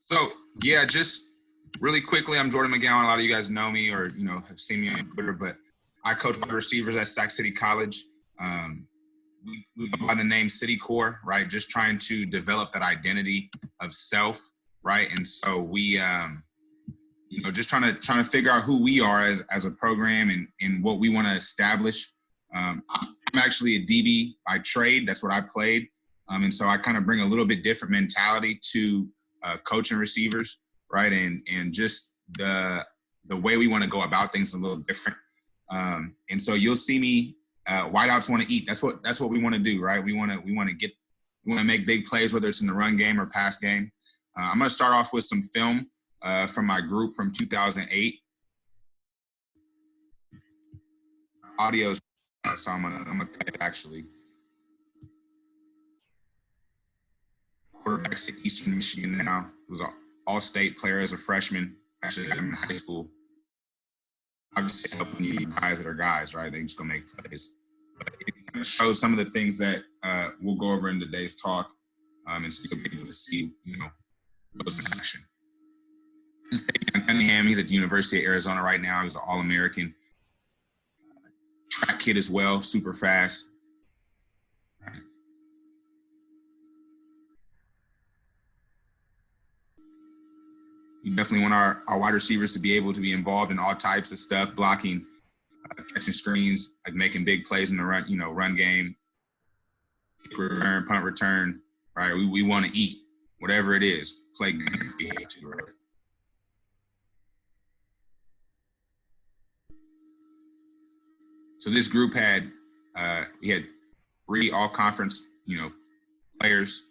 So yeah, just really quickly, I'm Jordan McGowan. A lot of you guys know me or have seen me on Twitter, but I coach wide receivers at Sac City College. We go by the name City Core, right? Just trying to develop that identity of self, right? And so we, just trying to figure out who we are as a program and what we want to establish. I'm actually a DB by trade. That's what I played. And so I kind of bring a little bit different mentality to coaching receivers, right? And just the way we want to go about things is a little different. And so you'll see me. Wideouts want to eat. That's what we want to do, right? We want to make big plays, whether it's in the run game or pass game. I'm going to start off with some film from my group from 2008. Audio's so I'm gonna play it actually. Quarterbacks at Eastern Michigan now. He was an all-state player as a freshman. Actually had him in high school. I'm just helping you guys that are guys, right? They just gonna make plays. But it shows some of the things that we'll go over in today's talk, and so you'll be able to see, those in action. Cunningham, he's at the University of Arizona right now. He's an All-American. Track kid as well, super fast. Right. You definitely want our wide receivers to be able to be involved in all types of stuff, blocking, catching screens, like making big plays in the run game, return, punt return, right? We want to eat, whatever it is, play good if we hate to, right? So this group we had 3 all-conference, players.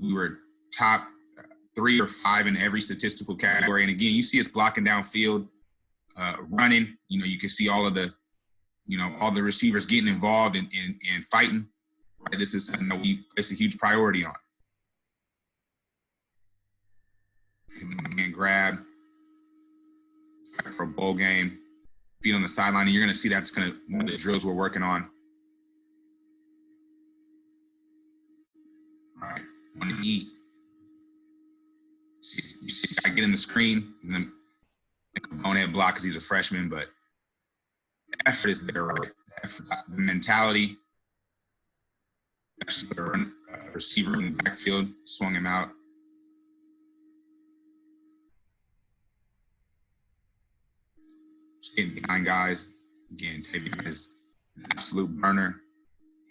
We were top 3 or 5 in every statistical category. And again, you see us blocking downfield, running. You can see all of the, all the receivers getting involved and fighting. Right? This is something that we place a huge priority on. And grab, fight for a bowl game. Feet on the sideline, and you're going to see that's kind of one of the drills we're working on. All right, want to eat. You see, I get in the screen. He's going to make a bonehead block because he's a freshman, but the effort is there, right? The mentality. Actually, put a receiver in the backfield, swung him out. Just getting behind guys. Again, Tavion is an absolute burner.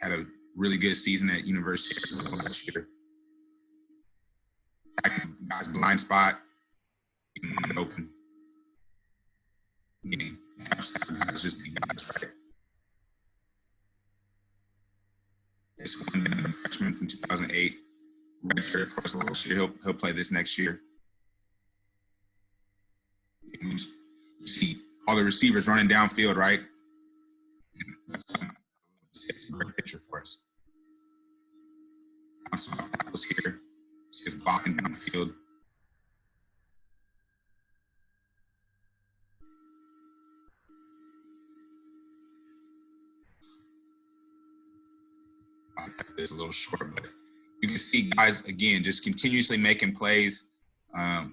Had a really good season at University of Arizona last year. Guys blind spot, getting open. Again, guys just be guys, right? This one a freshman from 2008, redshirt for us last year. He'll play this next year. You see all the receivers running downfield, right? That's a great picture for us. Soft tackles here. See us blocking downfield. I cut this a little short, but you can see guys, again, just continuously making plays,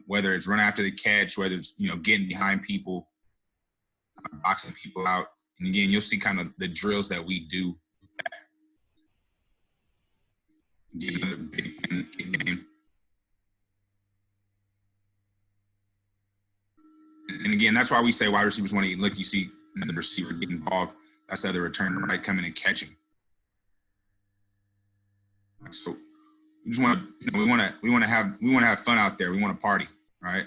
whether it's run after the catch, whether it's, getting behind people, boxing people out. And again, you'll see kind of the drills that we do. Give it a big game. And again, that's why we say wide receivers want to eat. Look, you see the receiver get involved. That's the other returner, right, coming and catching. So we just want to, we want to have fun out there. We want to party, right?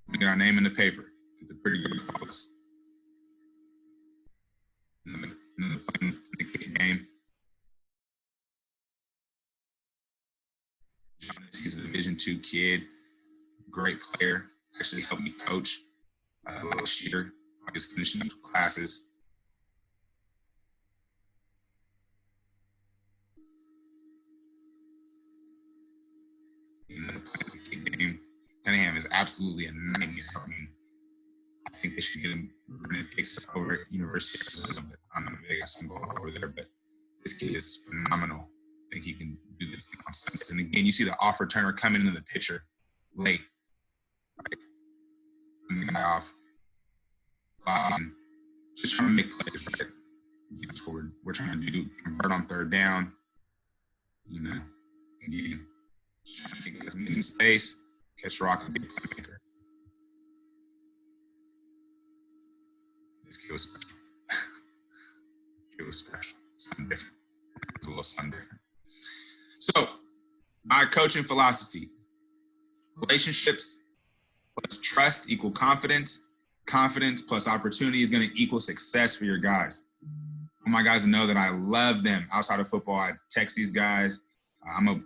We get our name in the paper. It's a pretty good policy. In the kid game. He's a Division II kid, great player. Actually helped me coach last year. I was finishing up classes. The kid game. Cunningham is absolutely a nightmare. I think they should get him running picks over at University of Arizona. I'm not big. I'm going over there, but this kid is phenomenal. I think he can do this on Sundays. And again, you see the off returner coming into the picture. late, right? And the guy off, and just trying to make plays, right? That's what we're trying to do. Convert on third down, you know. Again, trying to get as many space, catch the rock, and be a playmaker. This kid was special. It was special. Something different. It was a little something different. So, my coaching philosophy: relationships plus trust equal confidence. Confidence plus opportunity is going to equal success for your guys. I want my guys to know that I love them outside of football. I text these guys. I'm a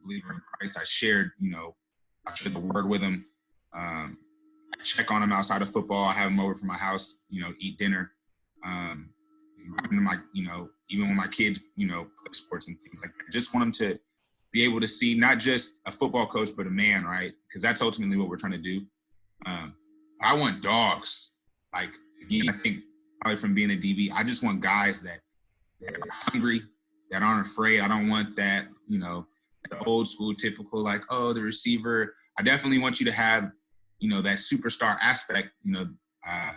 believer in Christ. I shared the word with them. I check on them outside of football. I have them over from my house, eat dinner. Even when my kids, play sports and things like that. I just want them to be able to see not just a football coach, but a man, right? Because that's ultimately what we're trying to do. I want dogs. Like, again, I think probably from being a DB, I just want guys that are hungry, that aren't afraid. I don't want that, the old school typical, like, oh, the receiver. I definitely want you to have, that superstar aspect. I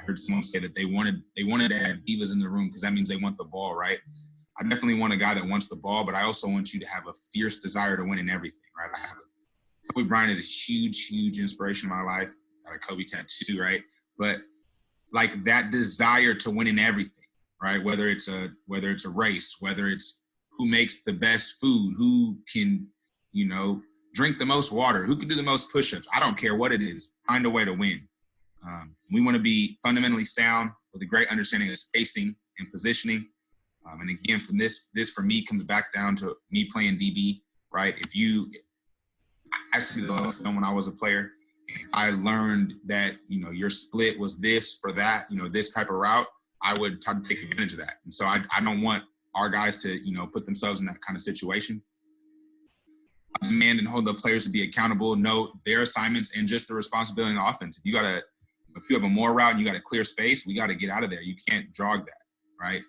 heard someone say that they wanted to have divas in the room because that means they want the ball, right? I definitely want a guy that wants the ball, but I also want you to have a fierce desire to win in everything, right? Kobe Bryant is a huge, huge inspiration in my life. Got a Kobe tattoo, right? But like that desire to win in everything, right? Whether it's a race, whether it's who makes the best food, who can, drink the most water, who can do the most push-ups. I don't care what it is. Find a way to win. We want to be fundamentally sound with a great understanding of spacing and positioning. And again, from this for me comes back down to me playing DB, right? I used to do the film when I was a player. If I learned that, your split was this for that, this type of route, I would try to take advantage of that. And so I don't want our guys to, put themselves in that kind of situation. I demand and hold the players to be accountable, know their assignments and just the responsibility in the offense. If you have a more route and you got to clear space, we got to get out of there. You can't jog that, right?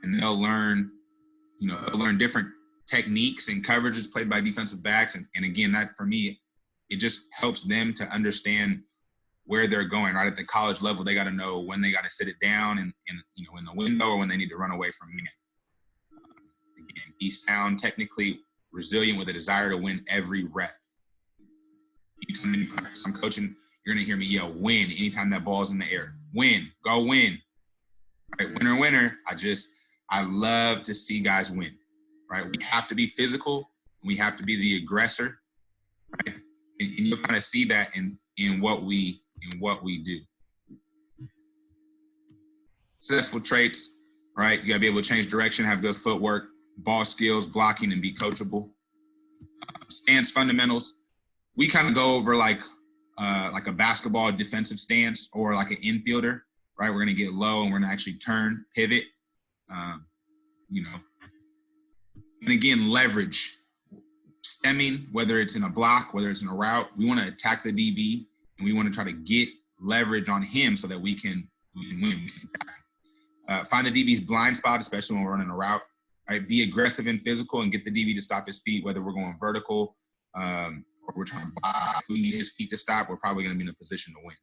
And they'll learn different techniques and coverages played by defensive backs. And again, that for me, it just helps them to understand where they're going, right? At the college level, they got to know when they got to sit it down and in the window or when they need to run away from me. Again, be sound, technically resilient with a desire to win every rep. You come in practice, I'm coaching, you're going to hear me yell, win, anytime that ball's in the air. Win, go win. Right? Winner, winner. I love to see guys win, right? We have to be physical. We have to be the aggressor, right? And you'll kind of see that in what we do. Successful traits, right? You got to be able to change direction, have good footwork, ball skills, blocking, and be coachable. Stance fundamentals. We kind of go over like a basketball defensive stance or like an infielder, right? We're going to get low and we're going to actually turn, pivot, and again, leverage. Stemming, whether it's in a block, whether it's in a route, we want to attack the DB and we want to try to get leverage on him so that we can win. Find the DB's blind spot, especially when we're running a route. Right? Be aggressive and physical and get the DB to stop his feet, whether we're going vertical or we're trying to block. If we need his feet to stop, we're probably going to be in a position to win.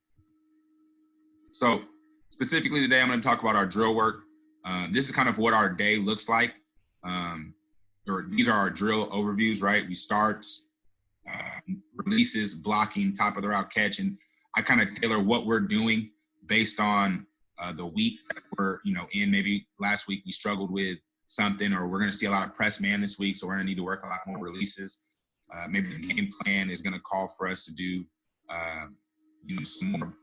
So specifically today, I'm going to talk about our drill work. This is kind of what our day looks like. These are our drill overviews, right? We starts, releases, blocking, top of the route catch, and I kind of tailor what we're doing based on the week that we're, in. Maybe last week we struggled with something, or we're going to see a lot of press man this week, so we're going to need to work a lot more releases. Maybe the game plan is going to call for us to do, some more,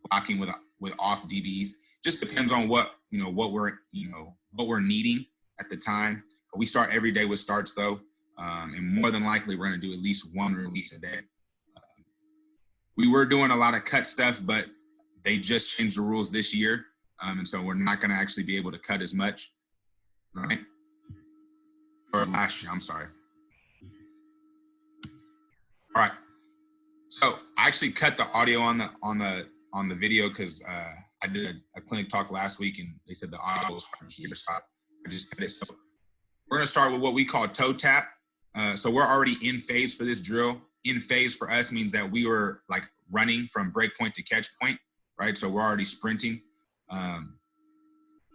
blocking with off DBs. Just depends on what we're needing at the time. But we start every day with starts though. And more than likely we're going to do at least one release a day. We were doing a lot of cut stuff, but they just changed the rules this year. And so we're not going to actually be able to cut as much, right? Or last year, I'm sorry. All right. So I actually cut the audio on the video because I did a clinic talk last week and they said the audio was hard to hear. So I just cut it. So we're going to start with what we call toe tap. So we're already in phase for this drill. In phase for us means that we were like running from break point to catch point, right? So we're already sprinting.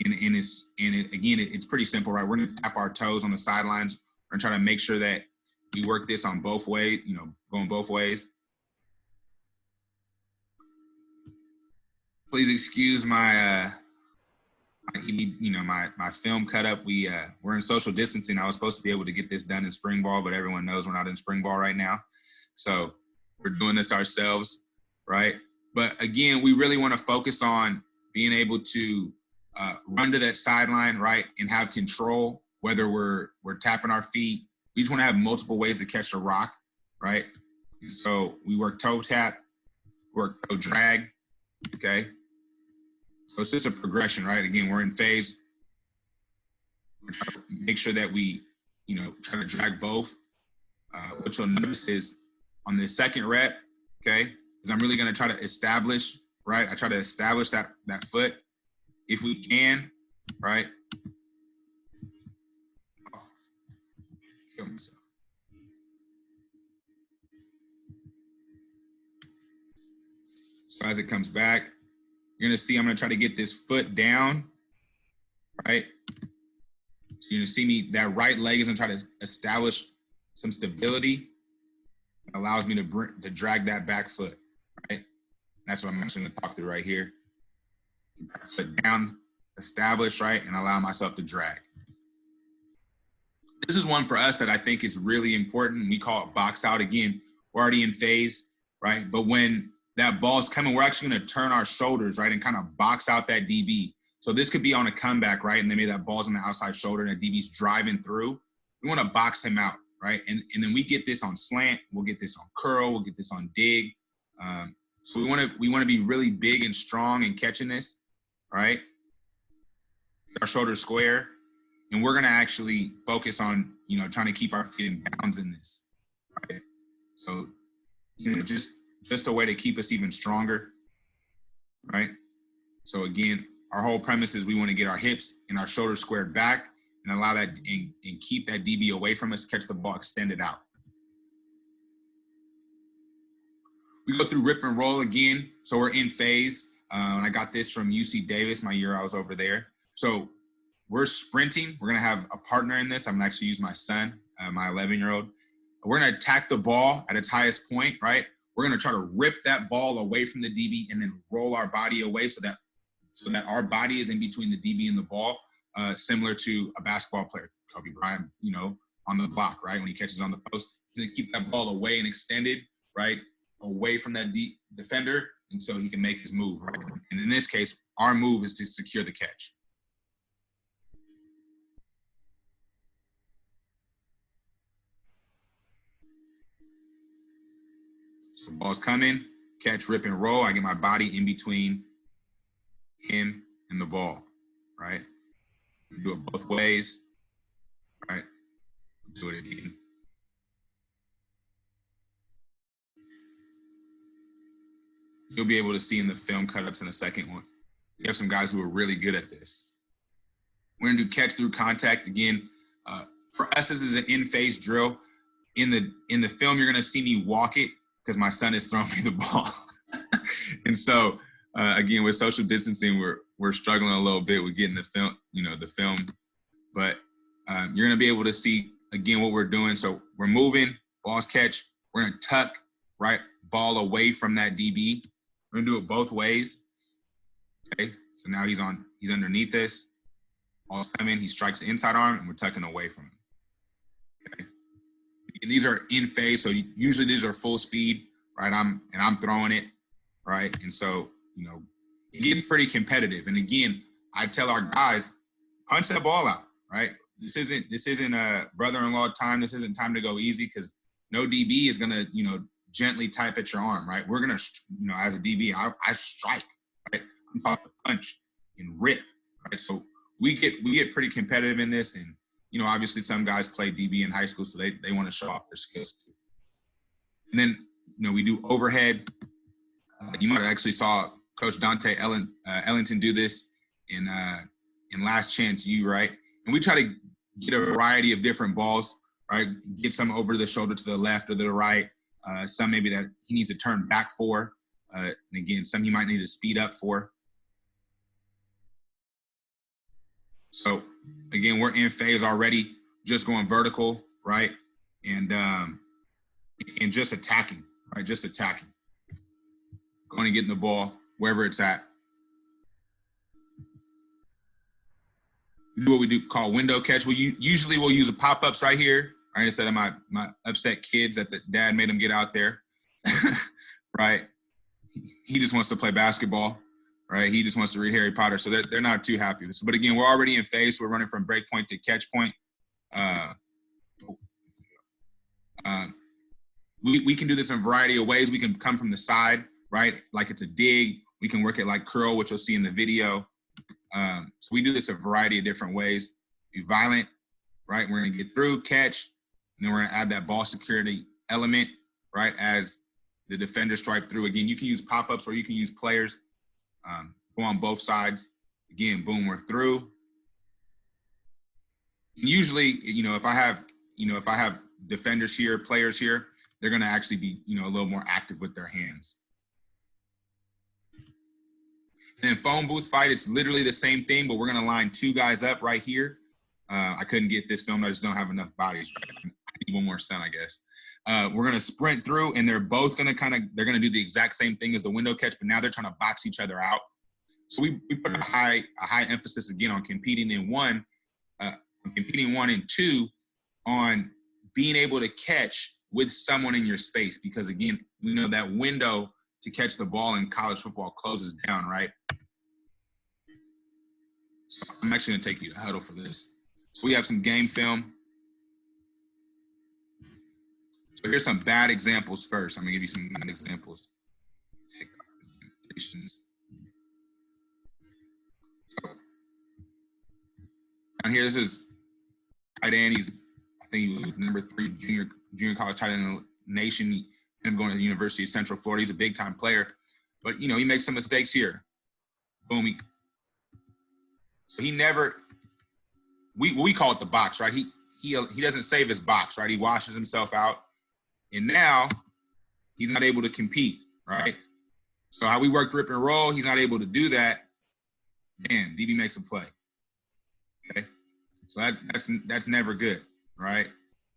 It's pretty simple, right? We're gonna tap our toes on the sidelines. We're gonna try to make sure that we work this on both ways, going both ways. Please excuse my my film cut up. We're in social distancing. I was supposed to be able to get this done in spring ball, but everyone knows we're not in spring ball right now. So we're doing this ourselves, right? But again, we really want to focus on being able to run to that sideline, right, and have control, whether we're tapping our feet. We just want to have multiple ways to catch a rock, right? So we work toe tap, work toe drag, okay? So it's just a progression, right? Again, we're in phase. We're trying to make sure that we, try to drag both. What you'll notice is on the second rep, okay, is I'm really gonna try to establish, right? I try to establish that foot if we can, right? Oh, kill myself. So as it comes back, you're gonna see I'm gonna try to get this foot down, right? So you're gonna see me, that right leg is gonna try to establish some stability. It allows me to drag that back foot, right? That's what I'm actually gonna talk through right here. Foot down, establish, right? And allow myself to drag. This is one for us that I think is really important. We call it box out. Again, we're already in phase, right? But when that ball's coming, we're actually gonna turn our shoulders, right? And kind of box out that DB. So this could be on a comeback, right? And then maybe that ball's on the outside shoulder and that DB's driving through. We wanna box him out, right? And then we get this on slant, we'll get this on curl, we'll get this on dig. So we wanna be really big and strong in catching this, right? Our shoulders square. And we're gonna actually focus on, trying to keep our feet in bounds in this, right? So, just a way to keep us even stronger, right? So again, our whole premise is we want to get our hips and our shoulders squared back and allow that and keep that DB away from us, catch the ball extended out. We go through rip and roll again. So we're in phase. And I got this from UC Davis, my year I was over there. So we're sprinting. We're going to have a partner in this. I'm going to actually use my son, my 11-year-old. We're going to attack the ball at its highest point, right? We're going to try to rip that ball away from the DB and then roll our body away so that our body is in between the DB and the ball, similar to a basketball player, Kobe Bryant, on the block, right? When he catches on the post, to keep that ball away and extended, right? Away from that defender, and so he can make his move, right? And in this case, our move is to secure the catch. So the ball's coming, catch, rip, and roll. I get my body in between him and the ball, right? Do it both ways, right? Do it again. You'll be able to see in the film cut-ups in the second one. We have some guys who are really good at this. We're gonna do catch through contact again. For us, this is an in-phase drill. In the film, you're gonna see me walk it because my son is throwing me the ball. And so, again, with social distancing, we're struggling a little bit with getting the film, but you're gonna be able to see, again, what we're doing. So we're moving, ball's catch, we're gonna tuck, right, ball away from that DB. We're gonna do it both ways, okay? So now he's underneath this, ball's coming, he strikes the inside arm, and we're tucking away from him, okay? And these are in phase, so usually these are full speed, right? I'm throwing it, right? And so, it gets pretty competitive. And again, I tell our guys, punch that ball out, right? This isn't a brother-in-law time. This isn't time to go easy because no DB is gonna, gently type at your arm, right? We're gonna, as a DB, I strike, right? I'm talking punch and rip, right? So we get pretty competitive in this, and obviously some guys play DB in high school, so they want to show off their skills too. And then we do overhead. You might have actually saw Coach Dante Ellington do this in Last Chance U, right? And we try to get a variety of different balls, right? Get some over the shoulder to the left or the right. Some maybe that he needs to turn back for. And again, some he might need to speed up for. So again, we're in phase already, just going vertical, right? And just attacking, right? Just attacking. Going and getting the ball wherever it's at. We do what we do call window catch. Usually we'll use a pop-ups right here, right? Instead of my upset kids that the dad made them get out there, right? He just wants to play basketball, right? He just wants to read Harry Potter. So they're not too happy. But again, we're already in phase. We're running from break point to catch point. We can do this in a variety of ways. We can come from the side, right? Like it's a dig. We can work it like curl, which you'll see in the video. So we do this a variety of different ways. Be violent, right? We're going to get through, catch, and then we're going to add that ball security element, right? As the defender stripe through. Again, you can use pop-ups or you can use players. Go on both sides. Again, boom, we're through. And usually, if I have defenders here, players here, they're going to actually be, a little more active with their hands. And then phone booth fight, it's literally the same thing, but we're going to line two guys up right here. I couldn't get this filmed. I just don't have enough bodies. I need one more sun, I guess. We're going to sprint through, and they're both going to they're going to do the exact same thing as the window catch, but now they're trying to box each other out. So we put a high emphasis again on competing in one and two on being able to catch with someone in your space, because again, we know that window to catch the ball in college football closes down, right? So I'm actually gonna take you to huddle for this. So we have some game film. So here's some bad examples first. I'm gonna give you some bad examples. Take presentations. So down here, this is tight end. I think he was number 3 junior college tight end in the nation. He ended up going to the University of Central Florida. He's a big time player, but he makes some mistakes here. Boom. So he never. We call it the box, right? He doesn't save his box, right? He washes himself out, and now he's not able to compete, right? So how we work rip and roll, he's not able to do that. Man, DB makes a play. Okay, so that's never good, right?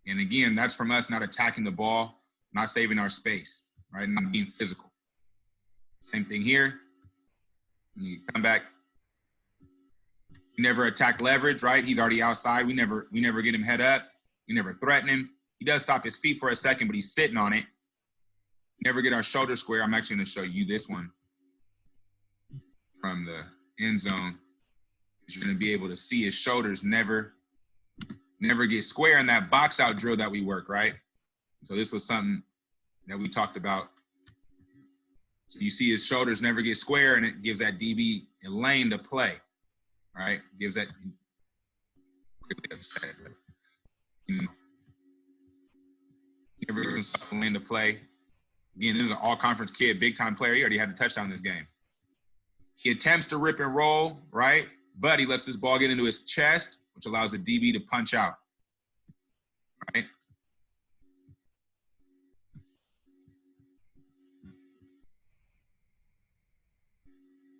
And again, that's from us not attacking the ball, not saving our space, right? Not being physical. Same thing here. You come back. We never attack leverage, right? He's already outside. We never get him head up. We never threaten him. He does stop his feet for a second, but he's sitting on it. Never get our shoulder square. I'm actually going to show you this one from the end zone. You're going to be able to see his shoulders never get square in that box out drill that we work, right? So this was something that we talked about. So you see his shoulders never get square, and it gives that DB a lane to play, right? Gives that really upset. Never gives a lane to play. Again, this is an all-conference kid, big-time player. He already had a touchdown in this game. He attempts to rip and roll, right? But he lets this ball get into his chest, which allows the DB to punch out, right?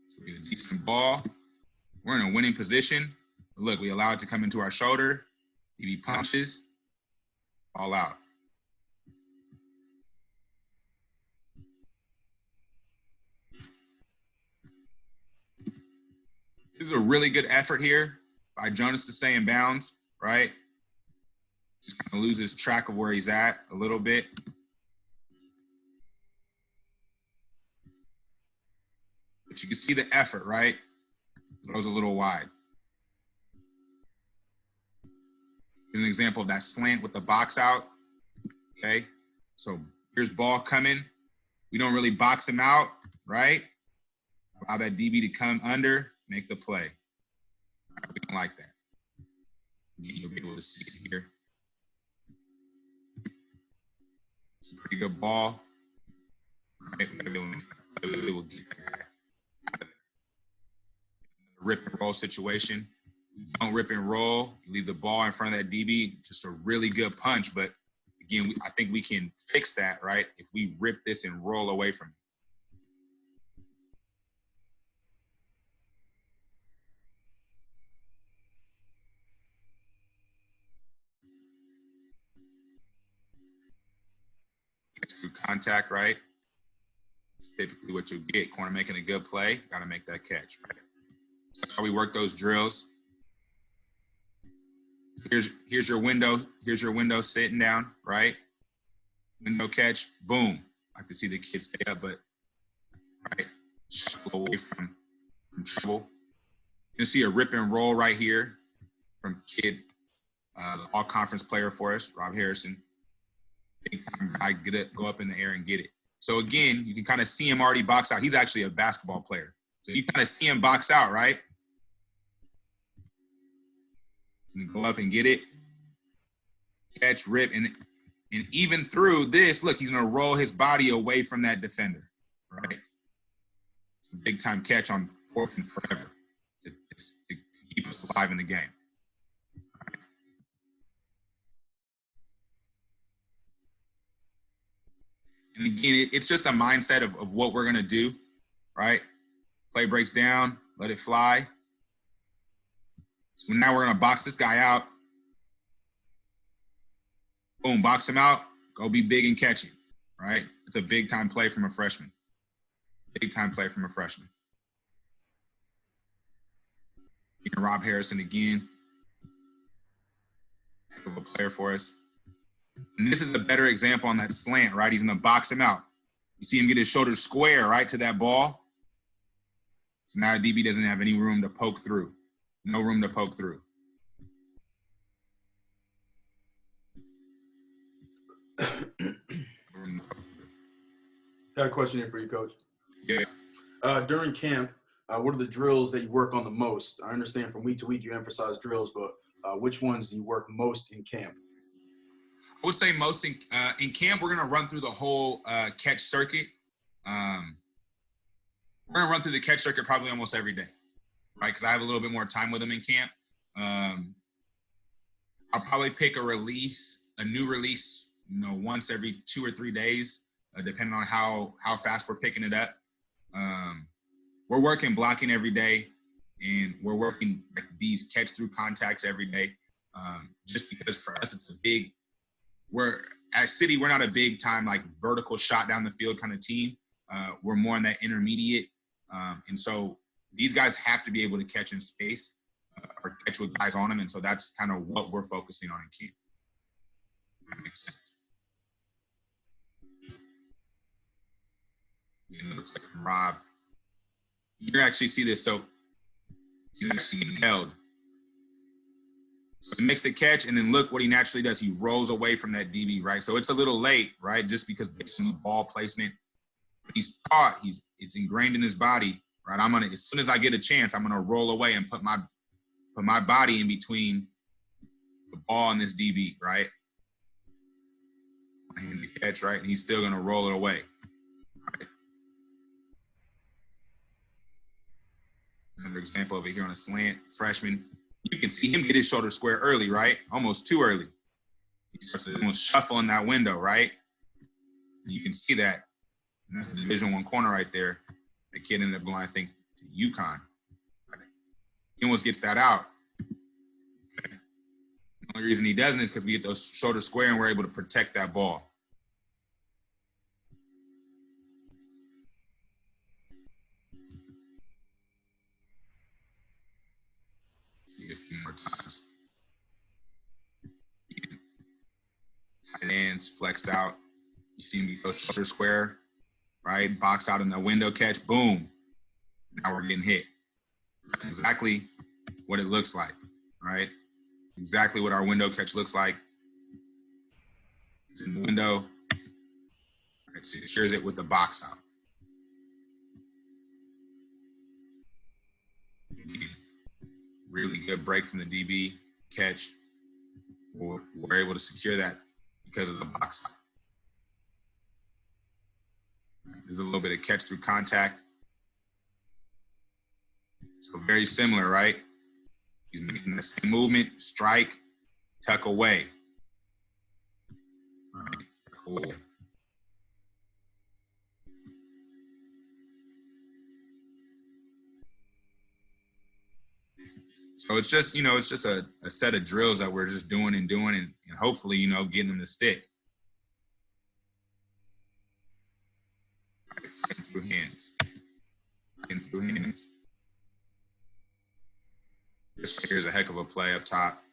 So we get a decent ball. We're in a winning position. But look, we allow it to come into our shoulder. DB punches, all out. This is a really good effort here by Jonas to stay in bounds, right? Just kind of loses track of where he's at a little bit. But you can see the effort, right? Throws a little wide. Here's an example of that slant with the box out, okay? So here's ball coming. We don't really box him out, right? Allow that DB to come under, make the play. All right, we don't like that. You'll be able to see it here. It's a pretty good ball. All right, we'll get that guy. Rip and roll situation. You don't rip and roll. You leave the ball in front of that DB. Just a really good punch. But again, I think we can fix that, right? If we rip this and roll away from it. Through contact, right? It's typically what you get. Corner making a good play, got to make that catch, right? That's how we work those drills. Here's your window. Here's your window sitting down, right? Window catch, boom. I can see the kid stay up, but right, shuffle away from trouble. You can see a rip and roll right here from kid, all conference player for us, Rob Harrison. Big time guy, get it, go up in the air and get it. So again, you can kind of see him already box out. He's actually a basketball player. So you kind of see him box out, right? So you go up and get it, catch, rip, and even through this, look, he's gonna roll his body away from that defender, right? It's a big time catch on 4th and forever to keep us alive in the game. Right. And again, it's just a mindset of what we're gonna do, right? Play breaks down, let it fly. So now we're gonna box this guy out. Boom, box him out, go be big and catch it, right? It's a big time play from a freshman. Big time play from a freshman. And Rob Harrison again. Heck of a player for us. And this is a better example on that slant, right? He's gonna box him out. You see him get his shoulder square, right, to that ball. So now DB doesn't have any room to poke through. No room to poke through. Got a question here for you, Coach. Yeah. During camp, what are the drills that you work on the most? I understand from week to week you emphasize drills, but which ones do you work most in camp? I would say most in camp, we're going to run through the whole catch circuit. We're going to run through the catch circuit probably almost every day, right? Because I have a little bit more time with them in camp. I'll probably pick a new release, once every 2 or 3 days, depending on how fast we're picking it up. We're working blocking every day, and we're working like these catch through contacts every day. Just because for us, it's we're at City, we're not a big time like vertical shot down the field kind of team. We're more in that intermediate. And so these guys have to be able to catch in space or catch with guys on them. And so that's kind of what we're focusing on in camp. That makes sense. Another play from Rob. You can actually see this. So he's actually held. So he makes the catch, and then look what he naturally does. He rolls away from that DB, right? So it's a little late, right? Just because it's some ball placement. He's taught. It's ingrained in his body, right? As soon as I get a chance, I'm gonna roll away and put my body in between the ball and this DB, right? And the catch, right? And he's still gonna roll it away. Right? Another example of it here on a slant, freshman. You can see him get his shoulder square early, right? Almost too early. He starts to almost shuffle in that window, right? You can see that. And that's the Division I corner right there. The kid ended up going, I think, to UConn. Right? He almost gets that out. Okay. The only reason he doesn't is because we get those shoulders square and we're able to protect that ball. See a few more times. Tight ends flexed out. You see him go shoulder square, right? Box out in the window catch, boom. Now we're getting hit. That's exactly what it looks like, right? Exactly what our window catch looks like. It's in the window. Right, secures it with the box out. Really good break from the DB catch. We're able to secure that because of the box out. There's a little bit of catch through contact. So very similar, right? He's making the same movement, strike, tuck away. All right, tuck away. So it's just, it's just a set of drills that we're just doing and hopefully, getting them to stick. All right, fighting through hands. Fighting through hands. This right here is a heck of a play up top.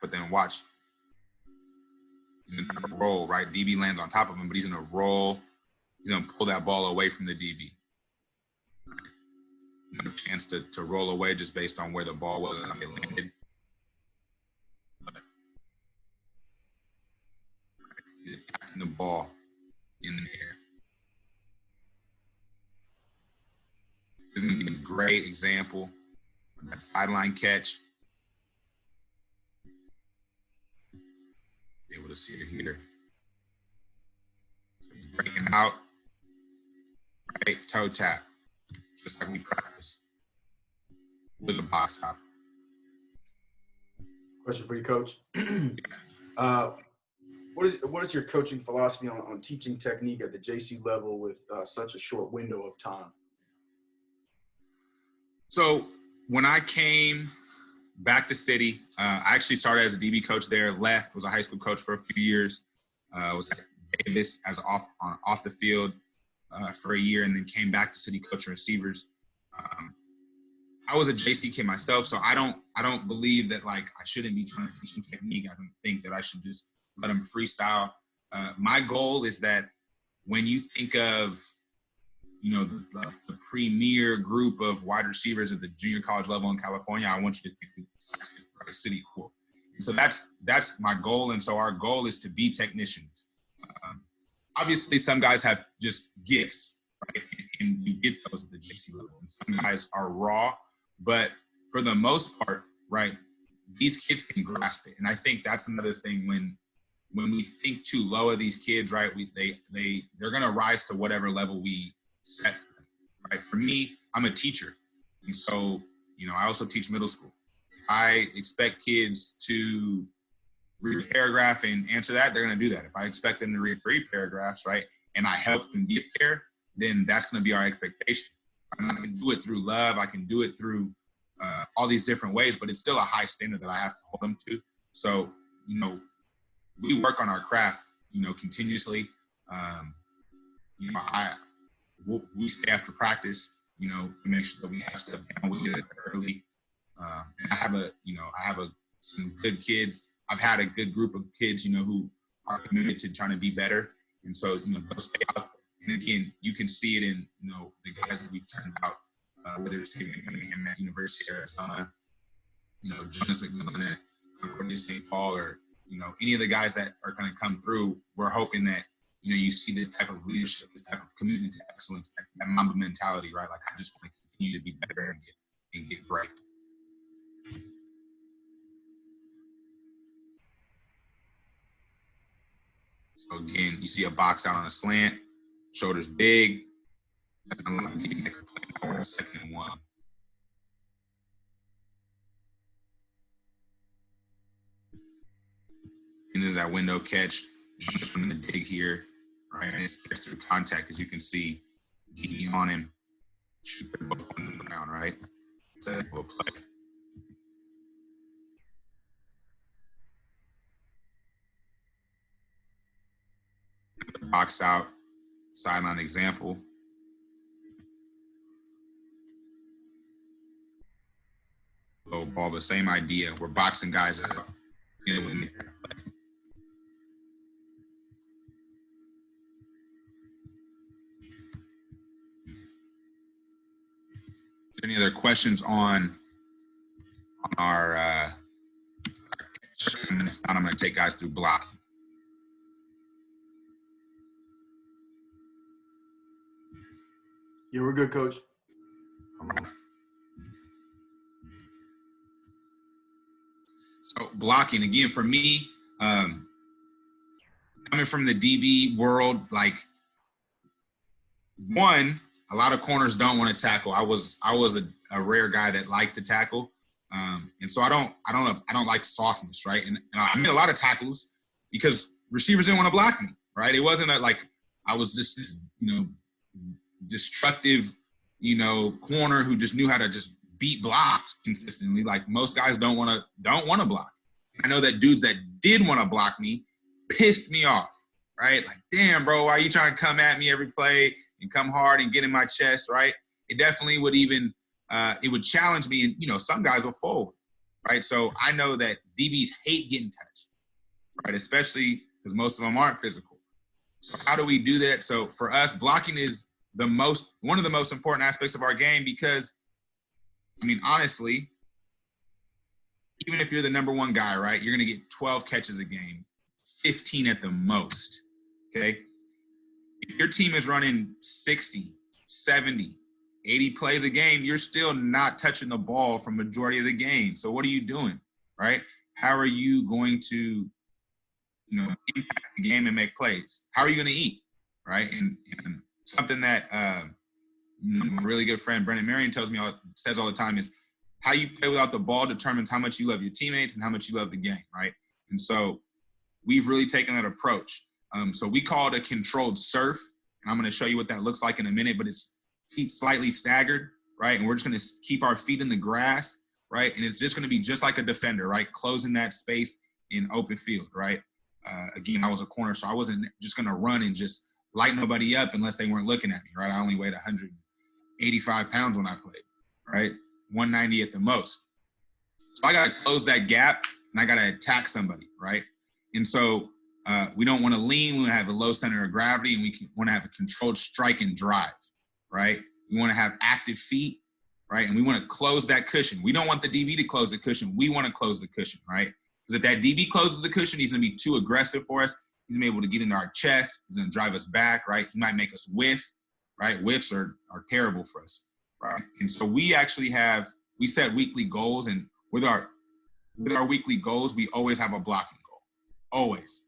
But then watch. He's in a roll, right? DB lands on top of him, but he's in a roll. He's going to pull that ball away from the DB. A chance to roll away just based on where the ball was and how it landed. He's attacking the ball in the air. This is going to be a great example of that sideline catch. Be able to see it here. So he's bringing it out. Right, toe tap. Just like we practice with a box hop. Question for you, Coach. What is your coaching philosophy on teaching technique at the JC level with such a short window of time? So when I came back to City, I actually started as a DB coach there, left, was a high school coach for a few years, was at Davis as off the field for a year, and then came back to City coaching receivers. I was a JC kid myself, so I don't believe that like I shouldn't be trying to teach them technique. I don't think that I should just let them freestyle. My goal is that when you think of the premier group of wide receivers at the junior college level in California, I want you to think of City core. And so that's my goal, and so our goal is to be technicians. Obviously, some guys have just gifts, right? And you get those at the JC level. And some guys are raw, but for the most part, right, these kids can grasp it. And I think that's another thing when we think too low of these kids, right, they're going to rise to whatever level we set for them, right? For me, I'm a teacher. And so, I also teach middle school. I expect kids to read a paragraph and answer that, they're going to do that. If I expect them to read 3 paragraphs, right, and I help them get there, then that's going to be our expectation. And I can do it through love. I can do it through all these different ways, but it's still a high standard that I have to hold them to. So, we work on our craft, continuously. We stay after practice, to make sure that we have stuff down. We get it early. And I have some good kids. I've had a good group of kids, who are committed to trying to be better. And so, they'll stay out. And again, you can see it in, the guys that we've turned out, whether it's Taylor Cunningham at University of Arizona, Jonas McGowan at Concordia St. Paul, or, any of the guys that are going to come through. We're hoping that, you see this type of leadership, this type of commitment to excellence, that Mamba mentality, right? Like, I just want to continue to be better and get great. So again, you see a box out on a slant, shoulders big. Second and 1. And there's that window catch, just from the dig here, right? And it's through contact, as you can see, DB on him, shoot the ball on the ground, right? It's a play. Box out, sideline example. Low ball, but same idea. We're boxing guys out. Any other questions on our if not, I'm going to take guys through blocking. Yeah, we're good, Coach. So blocking, again, for me, coming from the DB world, like, one, a lot of corners don't want to tackle. I was a rare guy that liked to tackle. And so I don't like softness, right? And I made a lot of tackles because receivers didn't want to block me, right? It wasn't like I was just this, destructive, corner who just knew how to just beat blocks consistently. Like most guys don't want to block. I know that dudes that did want to block me pissed me off, right? Like, damn, bro, why are you trying to come at me every play and come hard and get in my chest, right? It definitely would even it would challenge me, and some guys will fold, right? So I know that DBs hate getting touched, right? Especially because most of them aren't physical. So how do we do that? So for us, blocking is one of the most important aspects of our game because, honestly, even if you're the number one guy, right, you're going to get 12 catches a game, 15 at the most, okay? If your team is running 60, 70, 80 plays a game, you're still not touching the ball for majority of the game. So what are you doing, right? How are you going to, impact the game and make plays? How are you going to eat, right? And something that my really good friend Brendan Marion says all the time is how you play without the ball determines how much you love your teammates and how much you love the game, right? And so we've really taken that approach. So we call it a controlled surf, and I'm going to show you what that looks like in a minute, but it's feet slightly staggered, right? And we're just going to keep our feet in the grass, right? And it's just going to be just like a defender, right? Closing that space in open field, right? Again, I was a corner, so I wasn't just going to run and just light nobody up unless they weren't looking at me, right? I only weighed 185 pounds when I played, right? 190 at the most. So I got to close that gap, and I got to attack somebody, right? And so we don't want to lean. We want to have a low center of gravity, and we want to have a controlled strike and drive, right? We want to have active feet, right? And we want to close that cushion. We don't want the DB to close the cushion. We want to close the cushion, right? Because if that DB closes the cushion, he's going to be too aggressive for us. He's going to be able to get into our chest. He's going to drive us back, right? He might make us whiff, right? Whiffs are terrible for us, right? And so we set weekly goals, and with our weekly goals, we always have a blocking goal, always.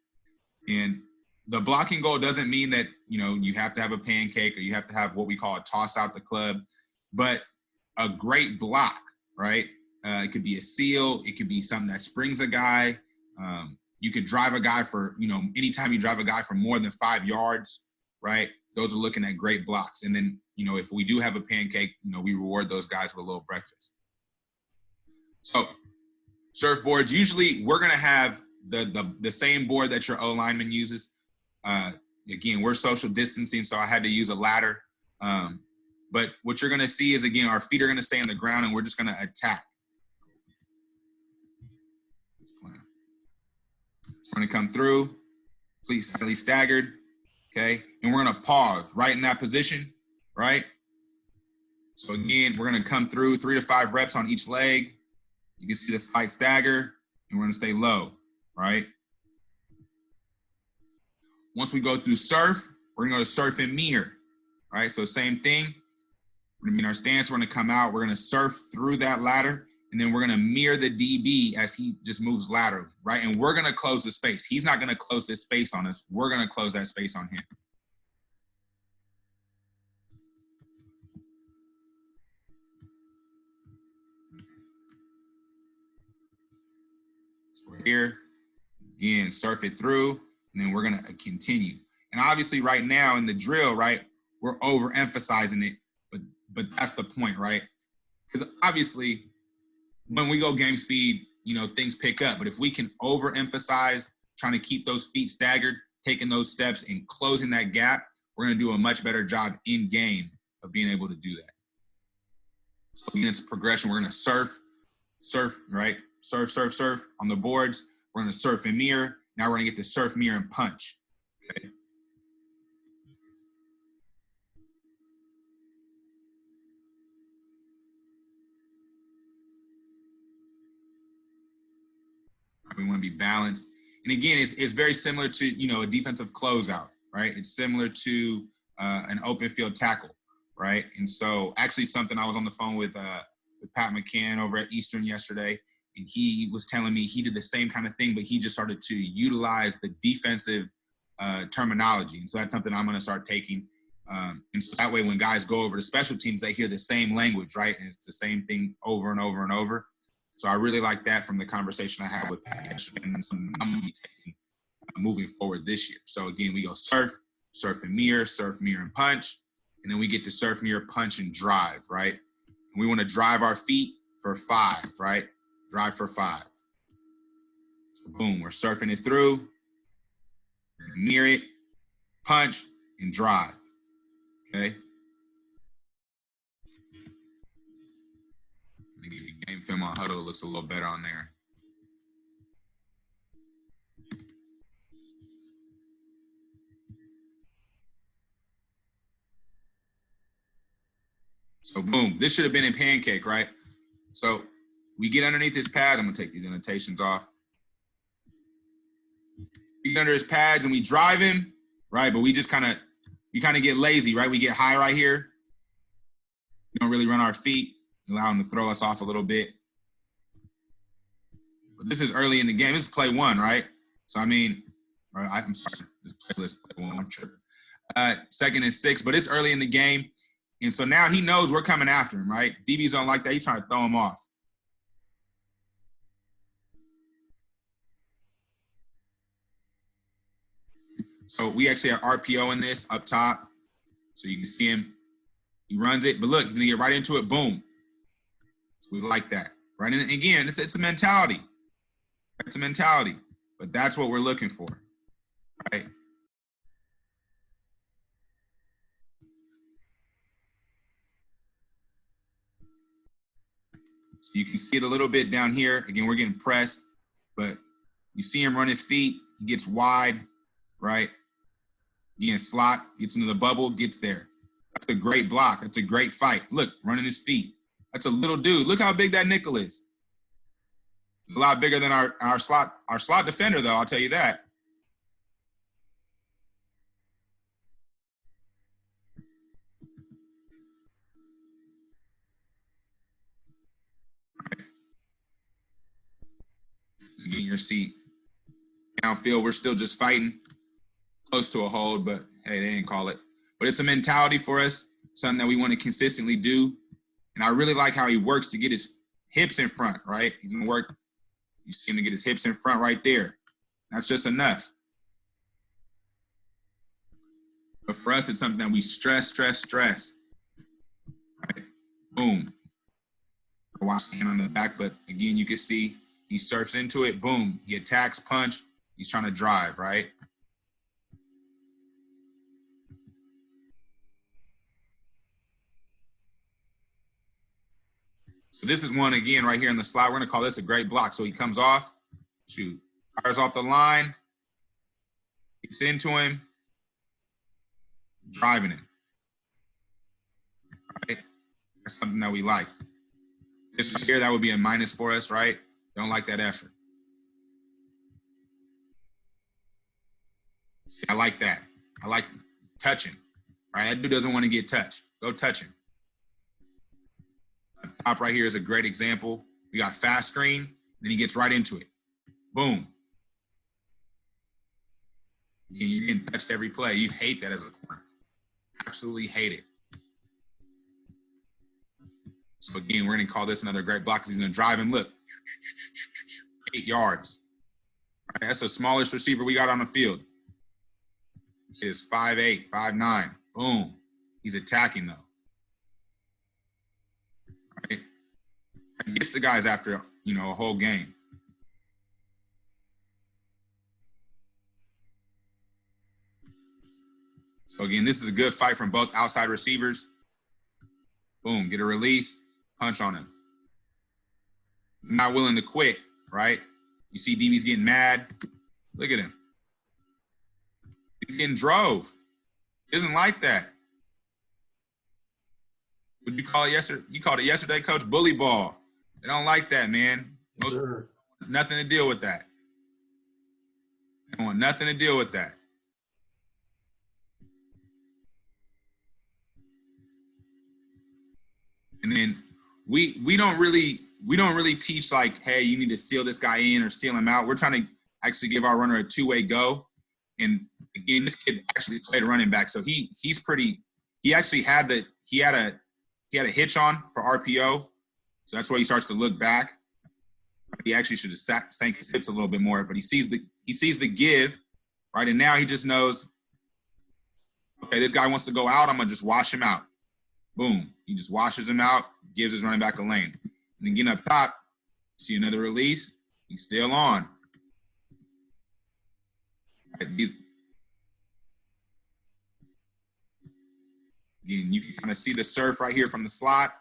And the blocking goal doesn't mean that, you have to have a pancake or you have to have what we call a toss out the club, but a great block, right? It could be a seal. It could be something that springs a guy. You could drive a guy for, anytime you drive a guy for more than 5 yards, right? Those are looking at great blocks. And then, if we do have a pancake, we reward those guys with a little breakfast. So surfboards, usually we're going to have the same board that your O-lineman uses. Again, we're social distancing, so I had to use a ladder. But what you're going to see is, again, our feet are going to stay on the ground, and we're just going to attack. We're going to come through, feet slightly staggered, okay? And we're going to pause right in that position, right? So, again, we're going to come through 3 to 5 reps on each leg. You can see the slight stagger, and we're going to stay low, right? Once we go through surf, we're going to go to surf and mirror, right? So same thing. We're going to be in our stance. We're going to come out. We're going to surf through that ladder, and then we're going to mirror the DB as he just moves laterally, right? And we're going to close the space. He's not going to close this space on us. We're going to close that space on him. So we're here. Again, surf it through. And then we're going to continue. And obviously right now in the drill, right, we're overemphasizing it, but that's the point, right? Because obviously when we go game speed, things pick up. But if we can overemphasize trying to keep those feet staggered, taking those steps and closing that gap, we're going to do a much better job in game of being able to do that. So again, it's a progression. We're going to surf, right? Surf on the boards. We're going to surf and mirror. Now we're going to get to surf, mirror, and punch. Okay. We want to be balanced. And again, it's very similar to, a defensive closeout, right? It's similar to an open field tackle, right? And so actually something I was on the phone with Pat McCann over at Eastern yesterday, and he was telling me he did the same kind of thing, but he just started to utilize the defensive terminology. And so that's something I'm going to start taking. And so that way, when guys go over to special teams, they hear the same language, right? And it's the same thing over and over and over. So I really like that from the conversation I had with Pat yesterday, and something I'm going to be taking moving forward this year. So again, we go surf and mirror and punch, and then we get to surf, mirror, punch, and drive, right? And we want to drive our feet for 5, right? Drive for 5. So boom, we're surfing it through, mirror it, punch, and drive. Okay. Let me give you game film on Huddle. It looks a little better on there. So boom, this should have been in pancake, right? So we get underneath his pad. I'm gonna take these annotations off. We get under his pads and we drive him, right? But we kind of get lazy, right? We get high right here. We don't really run our feet. We allow him to throw us off a little bit. But this is early in the game. This is play 1, right? So I mean, I'm sorry, this playlist play 1. I'm tripping. 2nd and 6, but it's early in the game. And so now he knows we're coming after him, right? DBs don't like that. He's trying to throw him off. So we actually have RPO in this up top. So you can see him. He runs it. But look, he's going to get right into it. Boom. So we like that. Right? And again, it's a mentality. It's a mentality. But that's what we're looking for. Right? So you can see it a little bit down here. Again, we're getting pressed, but you see him run his feet. He gets wide, right? Again, slot, gets into the bubble, gets there. That's a great block. That's a great fight. Look, running his feet. That's a little dude. Look how big that nickel is. It's a lot bigger than our slot defender, though, I'll tell you that. Get in your seat. Downfield, we're still just fighting. Close to a hold, but hey, they didn't call it. But it's a mentality for us, something that we want to consistently do. And I really like how he works to get his hips in front, right? He's going to work. You see him to get his hips in front right there. That's just enough. But for us, it's something that we stress. Right? Boom. Watch the hand on the back, but again, you can see he surfs into it. Boom. He attacks, punch. He's trying to drive, right? So this is one, again, right here in the slot. We're going to call this a great block. So he comes off, shoot, fires off the line, gets into him, driving him. Right? That's something that we like. This right here, that would be a minus for us, right? Don't like that effort. See, I like that. I like touching. Right? That dude doesn't want to get touched. Go touch him. Top right here is a great example. We got fast screen, then he gets right into it. Boom. You're getting touched every play. You hate that as a corner. Absolutely hate it. So again, we're going to call this another great block because he's going to drive him. Look, 8 yards. Right, that's the smallest receiver we got on the field. It is 5'8", 5'9". Boom. He's attacking though. Right? He gets the guys after, a whole game. So again, this is a good fight from both outside receivers. Boom, get a release, punch on him. Not willing to quit, right? You see DB's getting mad. Look at him. He's getting drove. He doesn't like that. What did you call it yesterday? You called it yesterday, Coach, bully ball. They don't like that, man. Sure. Nothing to deal with that. They don't want nothing to deal with that. And then we don't really teach like, hey, you need to seal this guy in or seal him out. We're trying to actually give our runner a two-way go. And again, this kid actually played running back, so he's pretty he actually had he had a hitch on for RPO, so that's why he starts to look back. He actually should have sank his hips a little bit more, but he sees the give, right? And now he just knows, okay, this guy wants to go out. I'm gonna just wash him out. Boom. He just washes him out, gives his running back a lane. And then getting up top, see another release. He's still on. Right, again, you can kind of see the surf right here from the slot.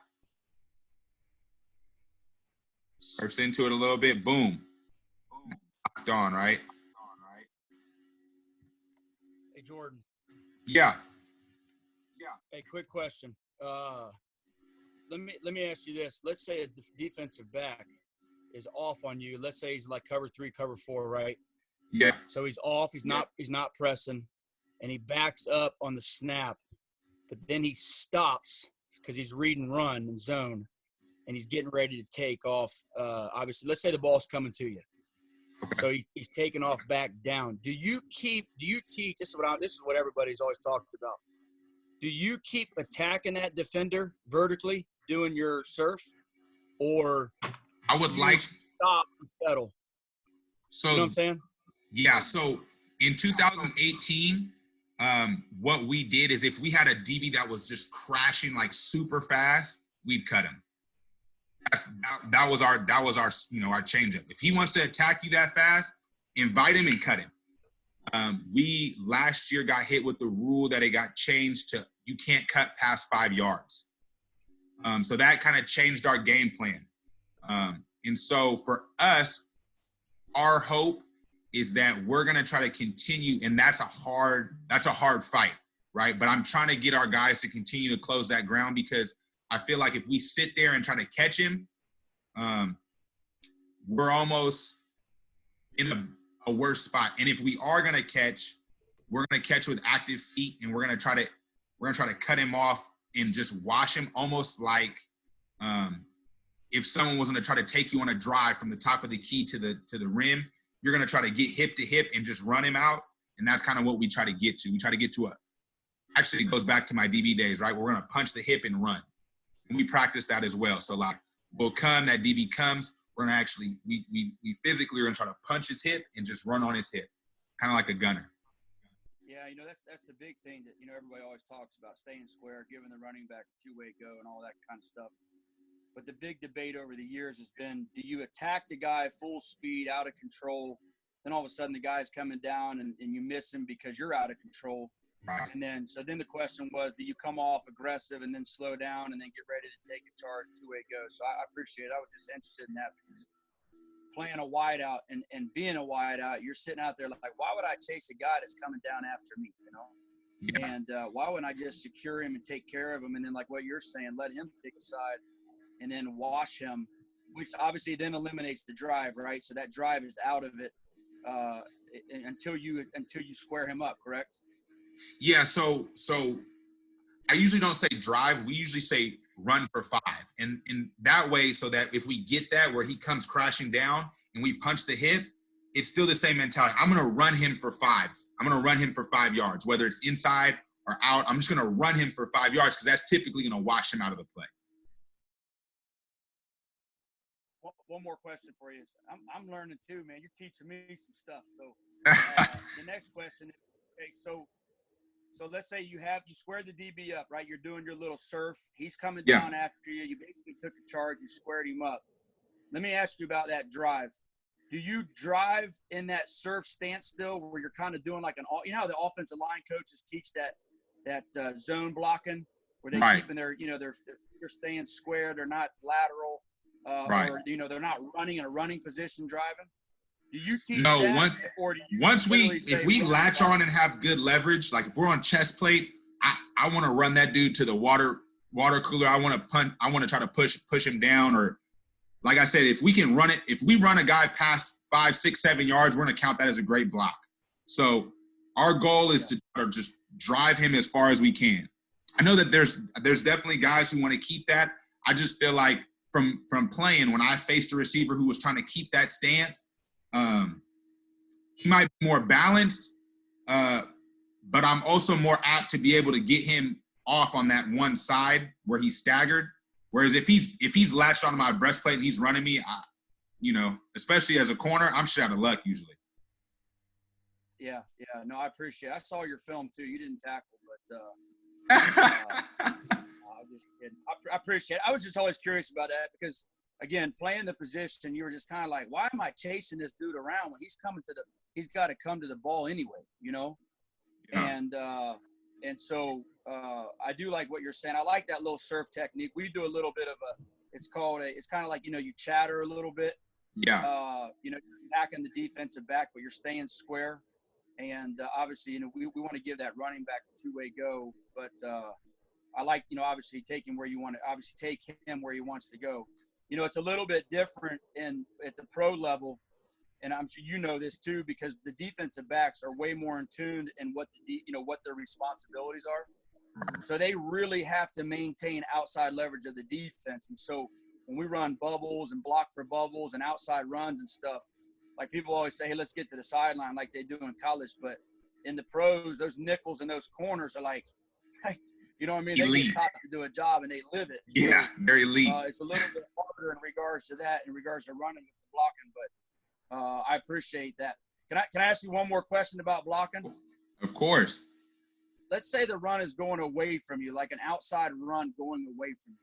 Surfs into it a little bit. Boom. Locked on, right? Hey, Jordan. Yeah. Hey, quick question. Let me ask you this. Let's say a defensive back is off on you. Let's say he's like cover 3, cover 4, right? Yeah. So he's off. He's not pressing, and he backs up on the snap, but then he stops because he's reading run and zone, and he's getting ready to take off. Obviously, let's say the ball's coming to you. Okay. So he's taking off back down. Do you teach? This is what everybody's always talked about. Do you keep attacking that defender vertically, doing your surf, or I would like stop and settle? So you know what I'm saying? Yeah. So in 2018, what we did is if we had a DB that was just crashing like super fast, we'd cut him. That was our our changeup. If he wants to attack you that fast, invite him and cut him. We last year got hit with the rule that it got changed to you can't cut past 5 yards. So that kind of changed our game plan. And so for us, our hope is that we're going to try to continue, and that's a hard fight, right? But I'm trying to get our guys to continue to close that ground, because I feel like if we sit there and try to catch him, we're almost in a worse spot. And if we are going to catch, we're going to catch with active feet, and we're going to try to cut him off and just wash him, almost like if someone was going to try to take you on a drive from the top of the key to the rim, you're going to try to get hip to hip and just run him out. And that's kind of what we try to get to. We try to get to actually it goes back to my DB days, right? We're going to punch the hip and run. And we practice that as well. So like we'll come, that DB comes, we're going to actually, we physically are going to try to punch his hip and just run on his hip, kind of like a gunner. Yeah, that's the big thing that, everybody always talks about, staying square, giving the running back a two-way go and all that kind of stuff. But the big debate over the years has been, do you attack the guy full speed, out of control, then all of a sudden the guy's coming down and you miss him because you're out of control. Right. And then the question was, do you come off aggressive and then slow down and then get ready to take a charge, two-way go? So I appreciate it. I was just interested in that, because playing a wide out and being a wide out, you're sitting out there like, why would I chase a guy that's coming down after me, Yeah. And why wouldn't I just secure him and take care of him? And then like what you're saying, let him take a side and then wash him, which obviously then eliminates the drive, right? So that drive is out of it until you square him up, correct? Yeah, so I usually don't say drive. We usually say run for 5. And that way, so that if we get that where he comes crashing down and we punch the hip, it's still the same mentality. I'm going to run him for 5. I'm going to run him for 5 yards, whether it's inside or out. I'm just going to run him for 5 yards, because that's typically going to wash him out of the play. One more question for you. I'm learning too, man. You're teaching me some stuff. So the next question is, okay, so let's say you square the DB up, right? You're doing your little surf. He's coming down after you. You basically took a charge. You squared him up. Let me ask you about that drive. Do you drive in that surf stance still, where you're kind of doing like how the offensive line coaches teach that zone blocking, where they're keeping their they're staying square. They're not lateral. Or they're not running in a running position driving. Do you teach that? If we latch on and have good leverage, like if we're on chest plate, I want to run that dude to the water cooler. I want to punt. I want to try to push him down, or like I said, if we can run it, if we run a guy past 5, 6, 7 yards, we're going to count that as a great block. So our goal is to just drive him as far as we can. I know that there's definitely guys who want to keep that. I just feel like from playing, when I faced a receiver who was trying to keep that stance, he might be more balanced, but I'm also more apt to be able to get him off on that one side where he's staggered. Whereas if he's latched onto my breastplate and he's running me, especially as a corner, I'm shit out of luck usually. Yeah. No, I appreciate it. I saw your film too. You didn't tackle, but I'm just kidding. I appreciate it. I was just always curious about that because, again, playing the position, you were just kind of like, why am I chasing this dude around when he's got to come to the ball anyway, Yeah. And so I do like what you're saying. I like that little surf technique. We do a little bit of it's kind of like, you chatter a little bit. Yeah. You're attacking the defensive back, but you're staying square. And obviously, we want to give that running back a two-way go. But I like, obviously taking where you want to obviously take him where he wants to go. It's a little bit different at the pro level. And I'm sure you know this too, because the defensive backs are way more in tune in what what their responsibilities are. So they really have to maintain outside leverage of the defense. And so when we run bubbles and block for bubbles and outside runs and stuff, like people always say, hey, let's get to the sideline like they do in college. But in the pros, those nickels and those corners are like you know what I mean? Elite. They get taught to do a job and they live it. Yeah, so, very elite. It's a little bit harder in regards to that, in regards to running with the blocking. But I appreciate that. Can I ask you one more question about blocking? Of course. Let's say the run is going away from you, like an outside run going away from you,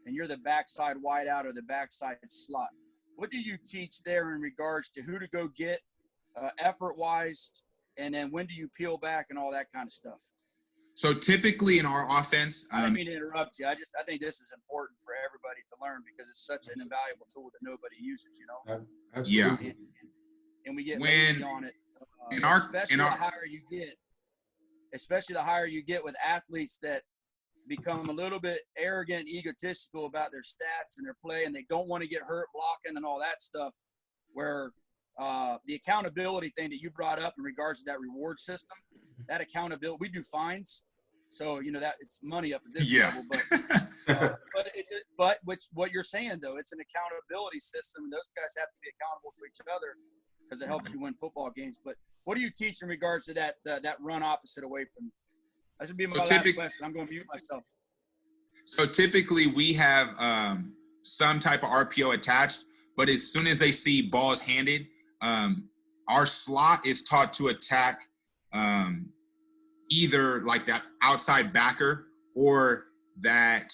and you're the backside wide out or the backside slot. What do you teach there in regards to who to go get, effort-wise, and then when do you peel back and all that kind of stuff? So typically in our offense, I didn't mean to interrupt you. I think this is important for everybody to learn because it's such an invaluable tool that nobody uses. Absolutely. Yeah. And we get lazy on it, especially the higher you get with athletes that become a little bit arrogant, egotistical about their stats and their play, and they don't want to get hurt blocking and all that stuff. Where the accountability thing that you brought up in regards to that reward system, that accountability, we do fines, so that it's money up at this level. But what you're saying though, it's an accountability system, and those guys have to be accountable to each other because it helps you win football games. But what do you teach in regards to that run opposite away from? That should be my last question. I'm going to mute myself. So typically we have some type of RPO attached, but as soon as they see balls handed, our slot is taught to attack either like that outside backer or that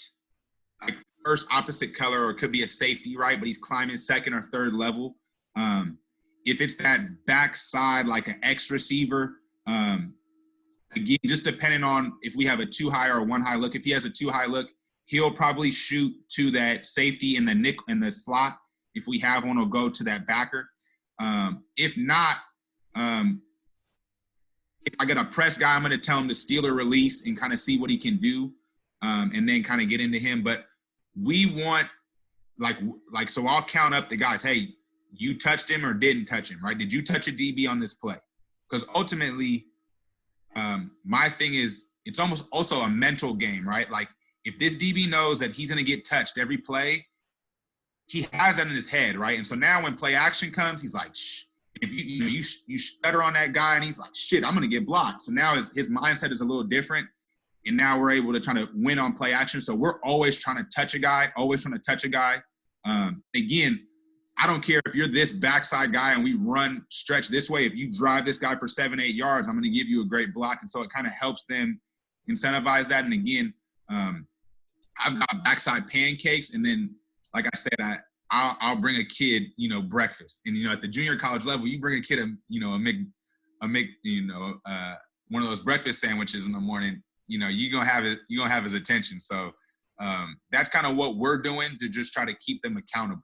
like first opposite color, or it could be a safety, right? But he's climbing second or third level. If it's that backside, like an X receiver, again, just depending on if we have a too high or a one high look. If he has a too high look, he'll probably shoot to that safety in the slot. If we have one, he'll go to that backer. If not, if I get a press guy, I'm going to tell him to steal or release and kind of see what he can do, and then kind of get into him. But we want so I'll count up the guys. Hey, you touched him or didn't touch him, right? Did you touch a DB on this play? Because ultimately, my thing is it's almost also a mental game, right? Like if this DB knows that he's going to get touched every play, he has that in his head, right? And so now when play action comes, he's like, shh. If you stutter on that guy and he's like, shit, I'm going to get blocked. So now his mindset is a little different. And now we're able to try to win on play action. So we're always trying to touch a guy. Again, I don't care if you're this backside guy and we run stretch this way. If you drive this guy for 7-8 yards, I'm going to give you a great block. And so it kind of helps them incentivize that. And again, I've got backside pancakes. And then, like I said, I'll bring a kid, breakfast. And, at the junior college level, you bring a kid, one of those breakfast sandwiches in the morning, you're going to have his attention. So that's kind of what we're doing to just try to keep them accountable.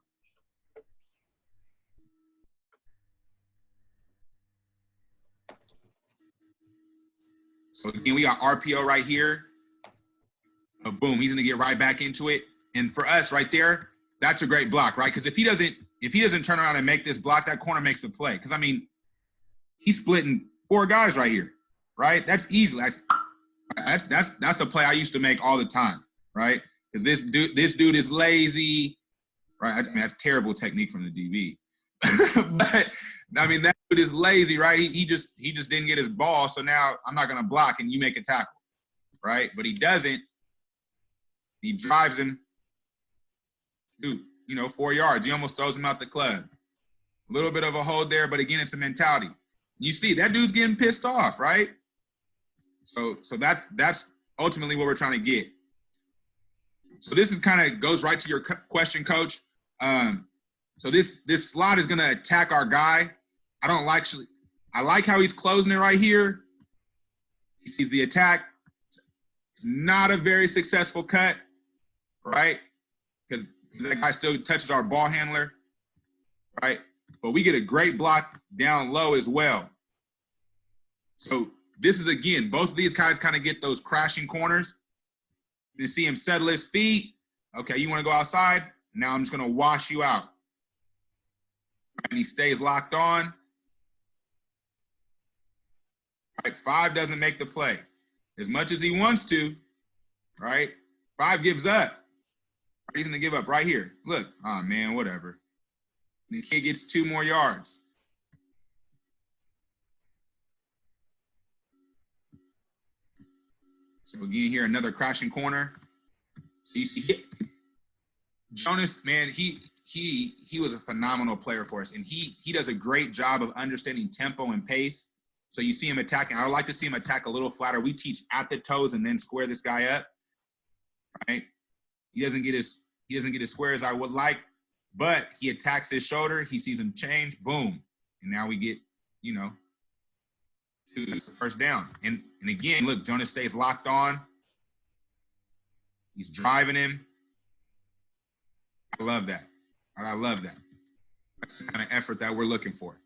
So again, we got RPO right here. Boom, he's going to get right back into it. And for us right there, that's a great block, right? Because if he doesn't turn around and make this block, that corner makes a play. Because he's splitting 4 guys right here, right? That's easy. That's a play I used to make all the time, right? Because this dude is lazy, right? That's terrible technique from the DB. But that dude is lazy, right? He just didn't get his ball, so now I'm not gonna block and you make a tackle. right? But he doesn't. He drives him, 4 yards. He almost throws him out the club. A little bit of a hold there, but again, it's a mentality. You see, that dude's getting pissed off, right? So that's ultimately what we're trying to get. So this is kind of goes right to your question, Coach. So this slot is going to attack our guy. I like how he's closing it right here. He sees the attack. It's not a very successful cut, right? Because that guy still touches our ball handler, right? But we get a great block down low as well. So this is, again, both of these guys kind of get those crashing corners. You see him settle his feet. Okay, you want to go outside? Now I'm just going to wash you out. And he stays locked on. Right, 5 doesn't make the play. As much as he wants to, right? 5 gives up. He's going to give up right here. Look, oh, man, whatever. And the kid gets 2 more yards. So again here, another crashing corner. So you see Jonas, man, he was a phenomenal player for us, and he does a great job of understanding tempo and pace. So you see him attacking. I would like to see him attack a little flatter. We teach at the toes and then square this guy up. Right? He doesn't get as square as I would like, but he attacks his shoulder. He sees him change. Boom, and now we get to the first down. And again, look, Jonas stays locked on. He's driving him. I love that. I love that. That's the kind of effort that we're looking for.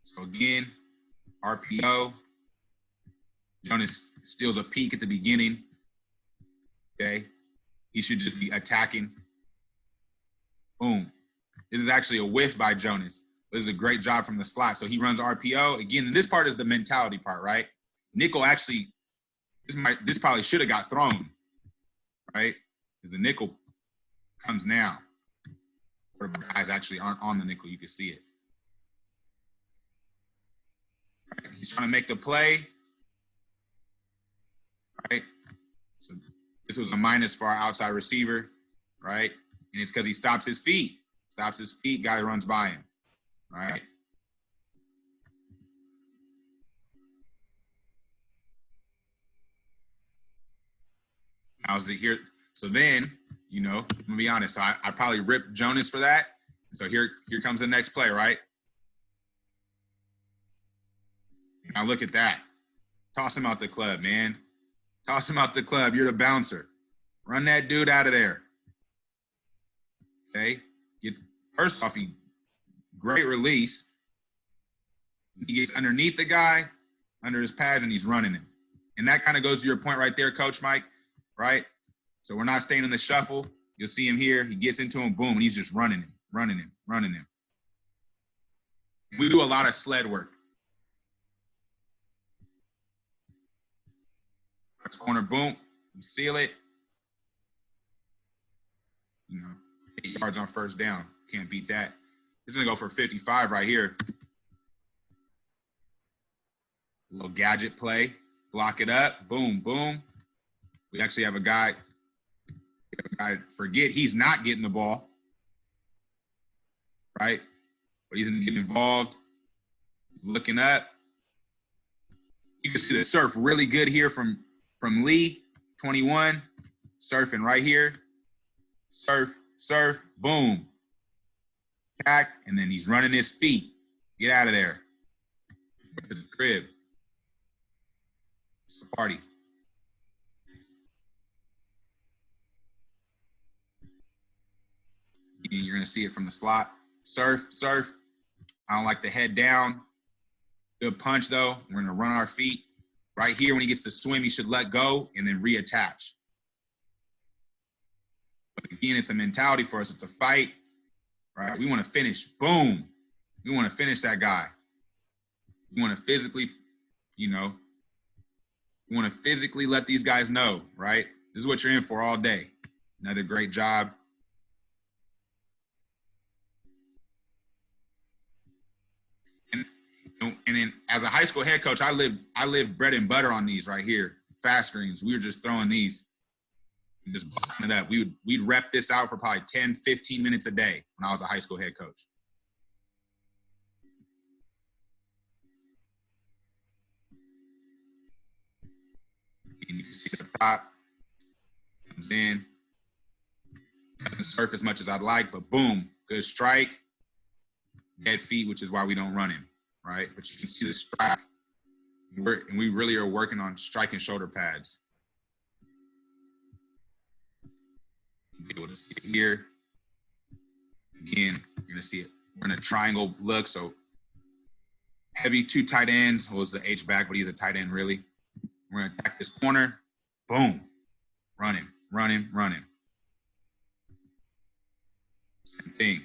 So again, RPO. Jonas steals a peek at the beginning. Okay. He should just be attacking. Boom. This is actually a whiff by Jonas. This is a great job from the slot. So he runs RPO. Again, this part is the mentality part, right? Nickel actually, this probably should have got thrown, right? Because the nickel comes now. Or guys actually aren't on the nickel. You can see it. Right? He's trying to make the play. Right? So this was a minus for our outside receiver, right? And it's because he stops his feet. Stops his feet, guy runs by him. Right? Now is it here? So then, I'm gonna be honest. So I probably ripped Jonas for that. So here comes the next play, right? Now look at that. Toss him out the club, man. Toss him out the club. You're the bouncer. Run that dude out of there. Okay? First off, great release. He gets underneath the guy, under his pads, and he's running him. And that kind of goes to your point right there, Coach Mike, right? So we're not staying in the shuffle. You'll see him here. He gets into him, boom, and he's just running him. We do a lot of sled work. Corner, boom, you seal it. 8 yards on first down. Can't beat that. This is going to go for 55 right here. A little gadget play. Block it up. Boom, boom. We actually have a guy. Forget he's not getting the ball. Right? But he's going to get involved. Looking up. You can see the surf really good here from Lee, 21. Surfing right here. Surf, boom. Attack, and then he's running his feet. Get out of there. To the crib. It's the party. You're going to see it from the slot. Surf. I don't like the head down. Good punch, though. We're going to run our feet. Right here, when he gets to swim, he should let go and then reattach. But again, it's a mentality for us. It's a fight. Right? We want to finish. Boom. We want to finish that guy. We want to physically, we want to physically let these guys know, right? This is what you're in for all day. Another great job. And then as a high school head coach, I lived bread and butter on these right here, fast screens. We were just throwing these and just blocking it up. We'd rep this out for probably 10, 15 minutes a day when I was a high school head coach. And you can see the top comes in. Doesn't surf as much as I'd like, but boom, good strike. Dead feet, which is why we don't run him, right? But you can see the strike. And we really are working on strike and shoulder pads. You'll be able to see it here. Again, you're going to see it. We're in a triangle look, so heavy 2 tight ends. Was the H-back, but he's a tight end, really. We're going to attack this corner. Boom. Run him, run him, run him. Same thing.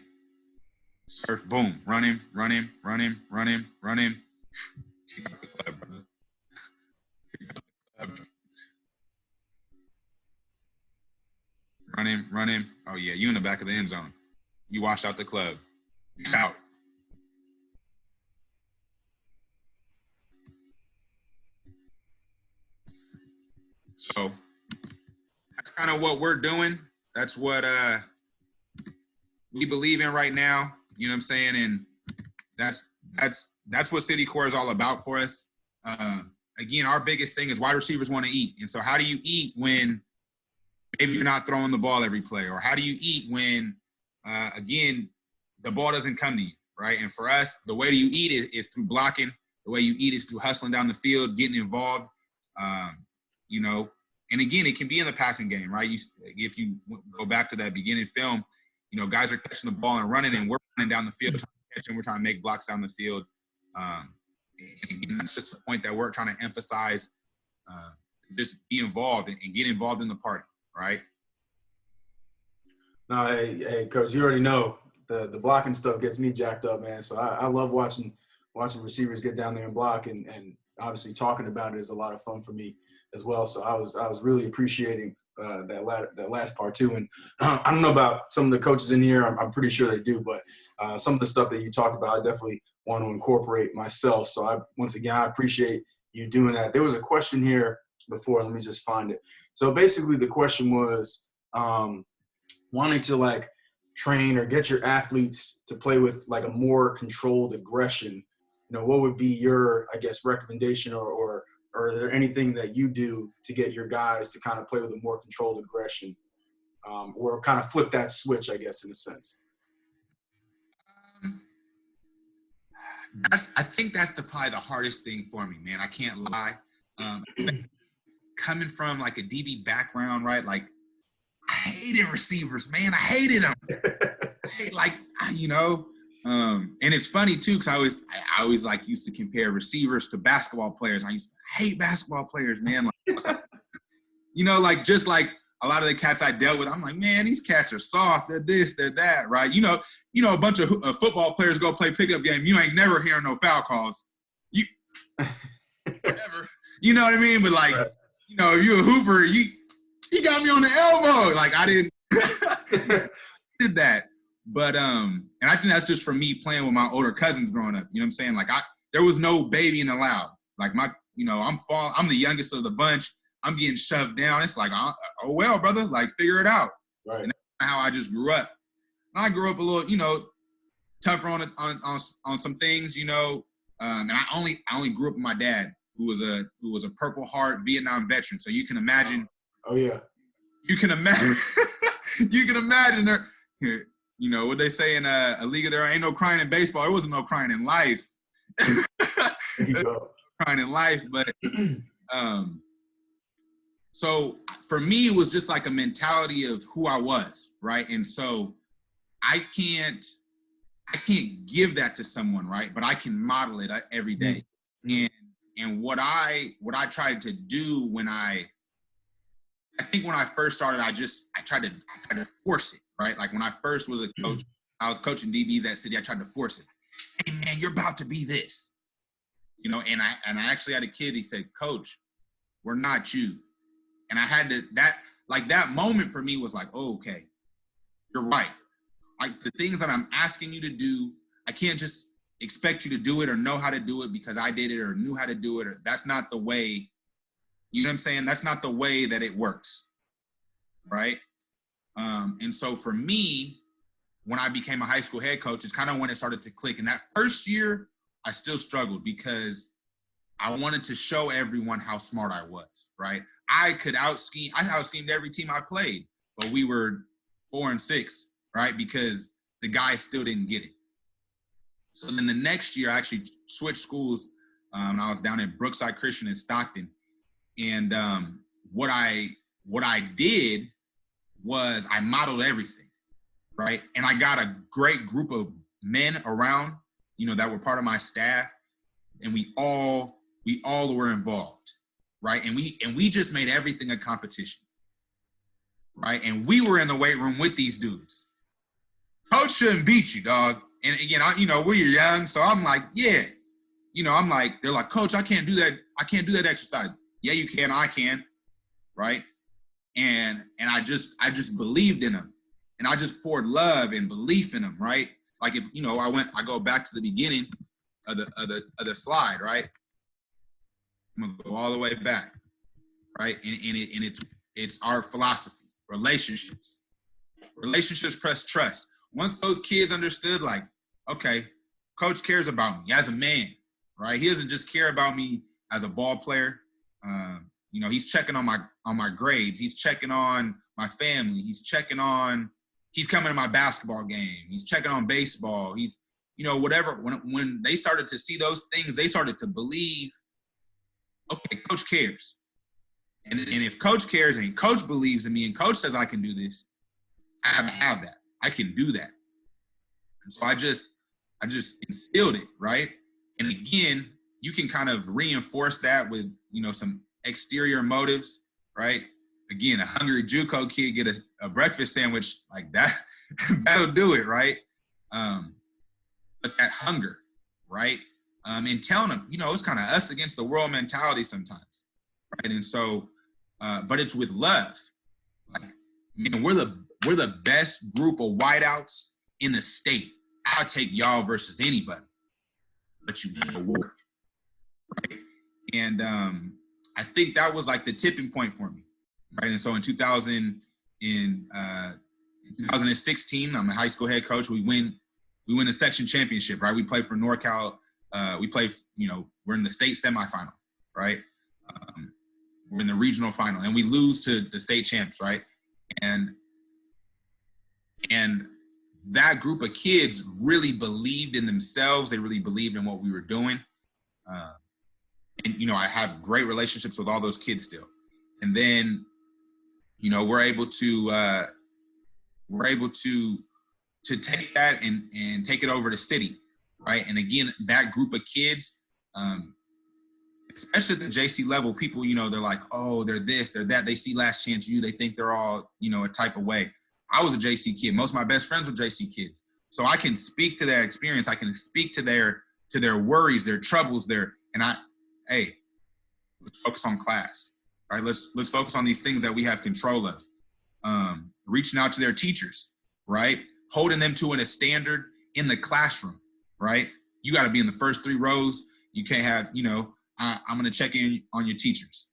Surf, boom, run him, run him, run him, run him, run him. Check out the club, brother. Check out the club. Run him, run him. Oh, yeah, you in the back of the end zone. You washed out the club. You're out. So that's kind of what we're doing. That's what we believe in right now. You know what I'm saying? And that's what City Core is all about for us. Again, our biggest thing is wide receivers want to eat. And so how do you eat when maybe you're not throwing the ball every play? Or how do you eat when, again, the ball doesn't come to you, right? And for us, the way you eat is through blocking. The way you eat is through hustling down the field, getting involved, you know. And, again, it can be in the passing game, right? If you go back to that beginning film, you know, guys are catching the ball and running, and we're running down the field trying to catch them. We're trying to make blocks down the field. And that's just the point that we're trying to emphasize, just be involved and get involved in the party, right? No, hey, Coach, you already know the blocking stuff gets me jacked up, man. So I love watching receivers get down there and block, and obviously talking about it is a lot of fun for me as well. So I was really appreciating that last part too. And I don't know about some of the coaches in here. I'm pretty sure they do, but some of the stuff that you talked about, I definitely want to incorporate myself. So once again, I appreciate you doing that. There was a question here before. Let me just find it. So basically the question was wanting to like train or get your athletes to play with like a more controlled aggression. You know, what would be your, I guess, recommendation or is there anything that you do to get your guys to kind of play with a more controlled aggression, or kind of flip that switch, I guess, in a sense? I think that's probably the hardest thing for me, man. I can't lie. Coming from like a DB background, right? Like, I hated receivers, man. I hated them. You know. And it's funny too, because I always like used to compare receivers to basketball players. I used to hate basketball players, man. Like, you know, like just like a lot of the cats I dealt with, I'm like, man, these cats are soft. They're this, they're that, right? You know, a bunch of football players go play pickup game. You ain't never hearing no foul calls. Whatever. You know what I mean? But like, right. You know, if you're a hooper, he got me on the elbow. Like I didn't did that. But and I think that's just for me playing with my older cousins growing up. You know what I'm saying? Like there was no babying allowed. Like I'm the youngest of the bunch. I'm getting shoved down. It's like, oh well, brother, like figure it out. Right. And that's how I just grew up. And I grew up a little, you know, tougher on some things, you know. And I only grew up with my dad, who was a Purple Heart Vietnam veteran. So you can imagine. Oh yeah. You can imagine. You can imagine there. You know what they say in a league of there ain't no crying in baseball. There wasn't no crying in life. There you go. Crying in life, but so for me it was just like a mentality of who I was, right? And so I can't give that to someone, right? But I can model it every day. And what I tried to do when I think when I first started, I tried to force it, right? Like when I first was a coach, I was coaching DBs at City. I tried to force it. Hey man, you're about to be this, you know. And I actually had a kid. He said, "Coach, we're not you." And I had to that moment for me was like, oh, okay, you're right. Like the things that I'm asking you to do, I can't just expect you to do it or know how to do it because I did it or knew how to do it. Or that's not the way, you know what I'm saying? That's not the way that it works, right? And so for me, when I became a high school head coach, it's kind of when it started to click. And that first year, I still struggled because I wanted to show everyone how smart I was, right? I could out-scheme. I out-schemed every team I played, but we were 4-6, right? Because the guys still didn't get it. So then the next year, I actually switched schools. I was down at Brookside Christian in Stockton. And what I did was I modeled everything, right? And I got a great group of men around, you know, that were part of my staff, and we all were involved, right? And we just made everything a competition, right? And we were in the weight room with these dudes. Coach shouldn't beat you, dog. And again, we're young, so I'm like, yeah, I'm like, they're like, Coach, I can't do that. I can't do that exercise. Yeah, you can. I can, right? And I just believed in them, and I just poured love and belief in them, right? Like if I go back to the beginning of the slide, right? I'm gonna go all the way back, right? And it's our philosophy: relationships press trust. Once those kids understood, like, okay, Coach cares about me as a man, right? He doesn't just care about me as a ball player. He's checking on my grades. He's checking on my family. He's coming to my basketball game. He's checking on baseball. He's, whatever. When they started to see those things, they started to believe, okay, Coach cares. And if Coach cares and Coach believes in me and Coach says I can do this, I have that. I can do that. And so I just instilled it, right? And again, you can kind of reinforce that with, some exterior motives, right? Again, a hungry JUCO kid get a breakfast sandwich like that, that'll do it, right? But that hunger, right? And telling them, it's kind of us against the world mentality sometimes, right? And so, but it's with love. Like, we're the best group of whiteouts in the state. I'll take y'all versus anybody, but you gotta work, right? And I think that was like the tipping point for me, right? And so in 2016, I'm a high school head coach. We win the section championship, right? We play for NorCal. We're in the state semifinal, right? We're in the regional final, and we lose to the state champs, right? And that group of kids really believed in themselves. They really believed in what we were doing. And I have great relationships with all those kids still. And then, we're able to take that and take it over to city, right? And again, that group of kids, especially at the JC level, people, they're like, oh, they're this, they're that. They see Last Chance U. They think they're all, a type of way. I was a JC kid. Most of my best friends were JC kids. So I can speak to their experience. I can speak to their worries, their troubles, hey, let's focus on class, right? Let's focus on these things that we have control of. Reaching out to their teachers, right? Holding them to a standard in the classroom, right? You got to be in the first 3 rows. You can't have, I'm going to check in on your teachers,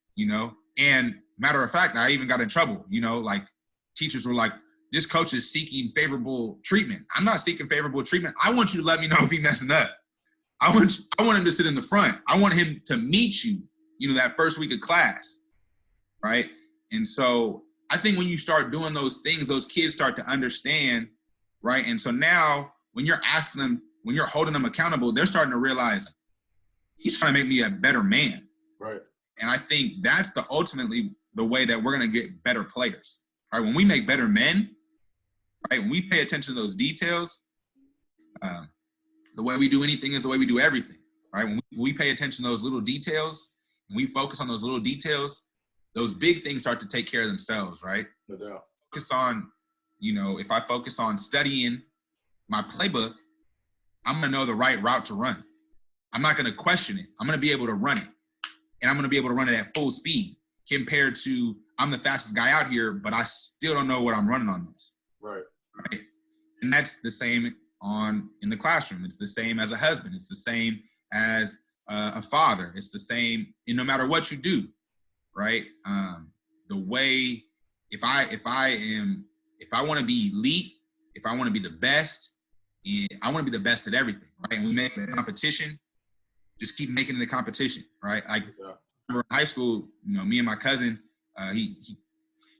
And matter of fact, I even got in trouble, like teachers were like, this coach is seeking favorable treatment. I'm not seeking favorable treatment. I want you to let me know if he's messing up. I want him to sit in the front. I want him to meet you, that first week of class, right? And so I think when you start doing those things, those kids start to understand, right? And so now when you're asking them, when you're holding them accountable, they're starting to realize he's trying to make me a better man. Right. And I think that's ultimately the way that we're going to get better players, right? When we make better men, right? When we pay attention to those details, the way we do anything is the way we do everything, right? When we pay attention to those little details and we focus on those little details, those big things start to take care of themselves, right? No doubt. Focus on, if I focus on studying my playbook, I'm going to know the right route to run. I'm not going to question it. I'm going to be able to run it. And I'm going to be able to run it at full speed compared to I'm the fastest guy out here, but I still don't know what I'm running on this. Right. Right. And that's the same in the classroom. It's the same as a husband. It's the same as a father. It's the same, and no matter what you do, right? The way, if I want to be elite, if I want to be the best, and I want to be the best at everything, right? And we make a competition, just keep making it a competition, right? Like, I remember in high school, you know, me and my cousin, he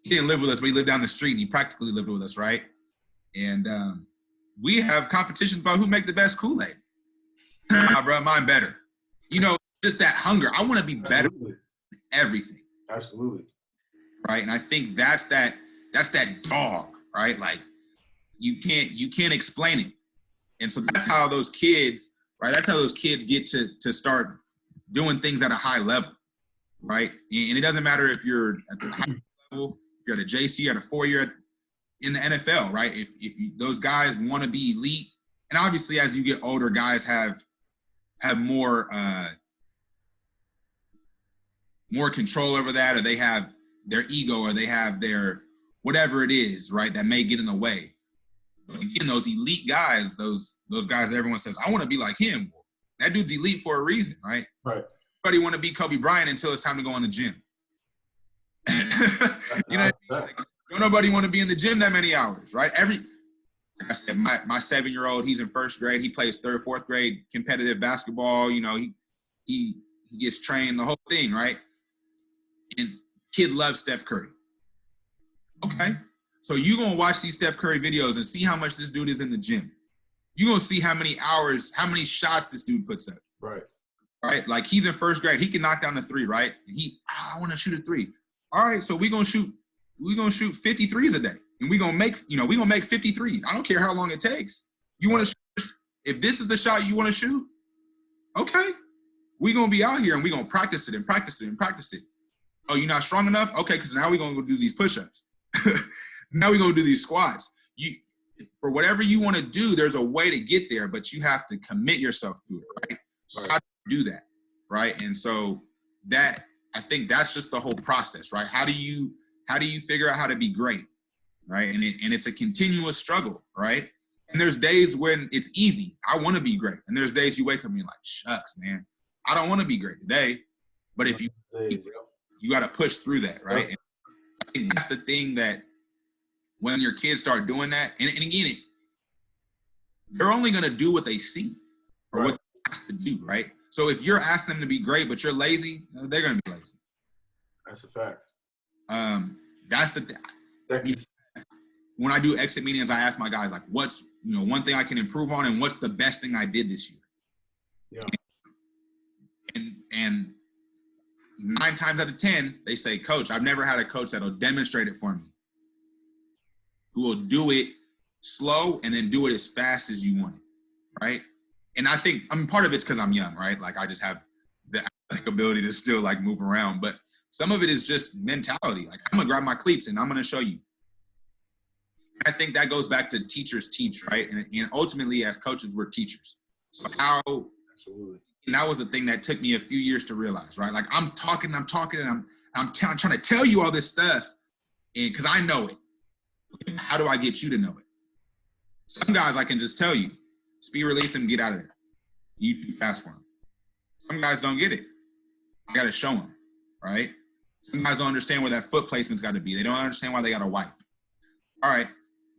didn't live with us, but he lived down the street, and he practically lived with us, right? And we have competitions about who make the best Kool-Aid. Bro, mine better. You know, just that hunger. I want to be better at everything. Absolutely. Right. And I think that's that dog, right? Like, you can't explain it. And so that's how those kids, right? That's how those kids get to start doing things at a high level, right? And it doesn't matter if you're at the high level, if you're at a JC, at a 4-year in the NFL, right? If those guys want to be elite, and obviously as you get older, guys have more control over that, or they have their ego, or they have their whatever it is, right? That may get in the way. Again, those elite guys, those guys that everyone says, I want to be like him. That dude's elite for a reason, right? Right. Everybody want to be Kobe Bryant until it's time to go in the gym. You know, like, don't nobody want to be in the gym that many hours, right? Like I said, my 7-year-old, he's in 1st grade. He plays 3rd, 4th grade competitive basketball. You know, he gets trained, the whole thing, right? And kid loves Steph Curry. Okay. So you're going to watch these Steph Curry videos and see how much this dude is in the gym. You're going to see how many hours, how many shots this dude puts up. Right. Right? Like, he's in 1st grade. He can knock down the 3, right? And I want to shoot a 3. All right, so we're going to shoot 50 threes a day. And we're going to make 50 threes. I don't care how long it takes. You want to shoot, if this is the shot you want to shoot, okay. We're going to be out here and we're going to practice it and practice it and practice it. Oh, you're not strong enough? Okay, because now we're going to go do these push-ups. Now we're going to do these squats. For whatever you want to do, there's a way to get there, but you have to commit yourself to it, right? So how do you do that, right? And so I think that's just the whole process, right? How do you figure out how to be great, right? And it's a continuous struggle, right? And there's days when it's easy. I want to be great. And there's days you wake up and you're like, shucks, man, I don't want to be great today. But if you got to push through that, right? And I think that's the thing that when your kids start doing that, and again, they're only going to do what they see or what they asked to do, right? So if you're asking them to be great, but you're lazy, they're going to be lazy. That's a fact. That's the thing. When I do exit meetings, I ask my guys, like, what's, one thing I can improve on, and what's the best thing I did this year? Yeah. And 9 times out of 10, they say, Coach, I've never had a coach that'll demonstrate it for me, who will do it slow and then do it as fast as you want it, right? And I think, part of it's because I'm young, right? Like, I just have the ability to still, like, move around. But some of it is just mentality. Like, I'm going to grab my cleats and I'm going to show you. I think that goes back to teachers teach, right? And ultimately, as coaches, we're teachers. So absolutely. And that was the thing that took me a few years to realize, right? Like, I'm talking, and I'm trying to tell you all this stuff, and because I know it. How do I get you to know it? Some guys I can just tell you, speed release them, get out of there. You too fast for them. Some guys don't get it. I got to show them, right? Some guys don't understand where that foot placement's got to be. They don't understand why they got to wipe. All right,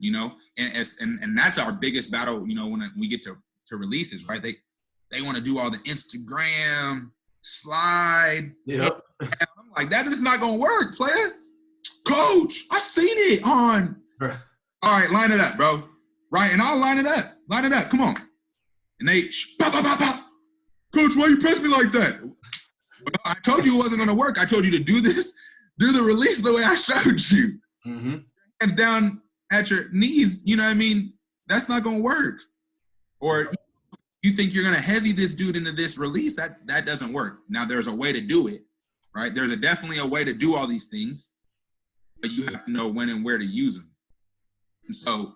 and that's our biggest battle, when we get to releases, right? They want to do all the Instagram slide. Yep. I'm like, that is not going to work, player. Coach, I seen it on. All right, line it up, bro. Right, and I'll line it up. Line it up. Come on. And they, pop, pop, pop, pop. Coach, why you press me like that? Well, I told you it wasn't going to work. I told you to do this, do the release the way I showed you. Mm-hmm. Hands down at your knees, you know what I mean? That's not going to work. Or you think you're going to hezzy this dude into this release, that doesn't work. Now, there's a way to do it, right? There's definitely a way to do all these things, but you have to know when and where to use them. And so,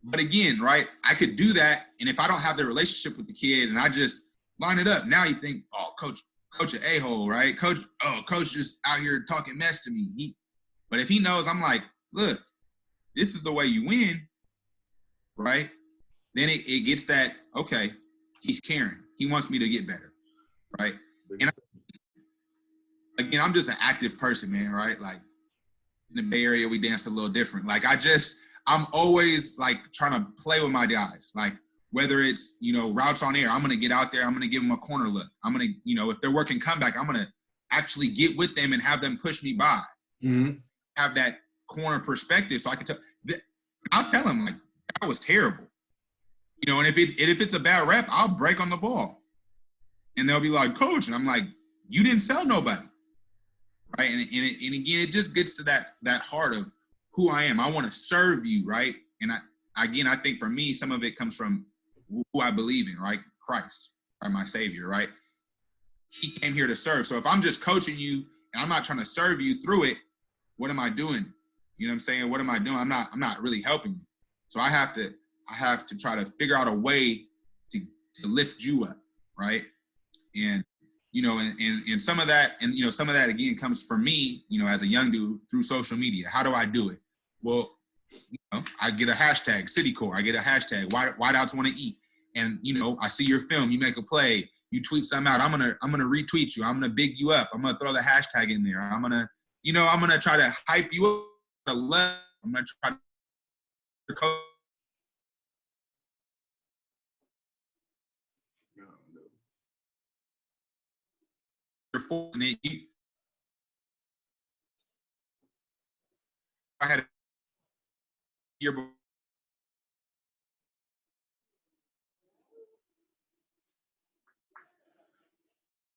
but again, right, I could do that, and if I don't have the relationship with the kid and I just line it up, now you think, oh, coach an a-hole, right? Coach just out here talking mess to me. But if he knows, I'm like, look, this is the way you win, right? then it gets that, okay, he's caring. He wants me to get better, right? And again, I'm just an active person, man, right? Like in the Bay Area, we dance a little different. Like I'm always like trying to play with my guys. Like whether it's, routes on air, I'm going to get out there. I'm going to give them a corner look. I'm going to, if they're working comeback, I'm going to actually get with them and have them push me by. Mm-hmm. Have that corner perspective so I can tell. I'll tell them, like, that was terrible. And if it's a bad rep, I'll break on the ball. And they'll be like, coach. And I'm like, you didn't sell nobody. Right. And again, it just gets to that heart of who I am. I want to serve you. Right. And I think for me, some of it comes from who I believe in, right? Christ, right? My Savior, right? He came here to serve. So if I'm just coaching you and I'm not trying to serve you through it, what am I doing? You know what I'm saying? What am I doing? I'm not really helping you. So I have to try to figure out a way to lift you up, right? And and some of that, and some of that again comes from me, as a young dude through social media. How do I do it? Well, I get a hashtag Citycore. I get a hashtag Wideouts Want to Eat. And I see your film. You make a play. You tweet something out. I'm gonna retweet you. I'm gonna big you up. I'm gonna throw the hashtag in there. I'm gonna try to hype you up. I'm gonna try to. You're fortunate. I had a year before.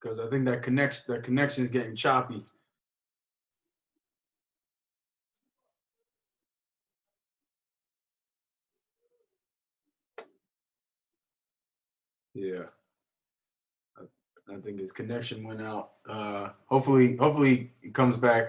Because I think that connection is getting choppy. Yeah, I think his connection went out. Hopefully he comes back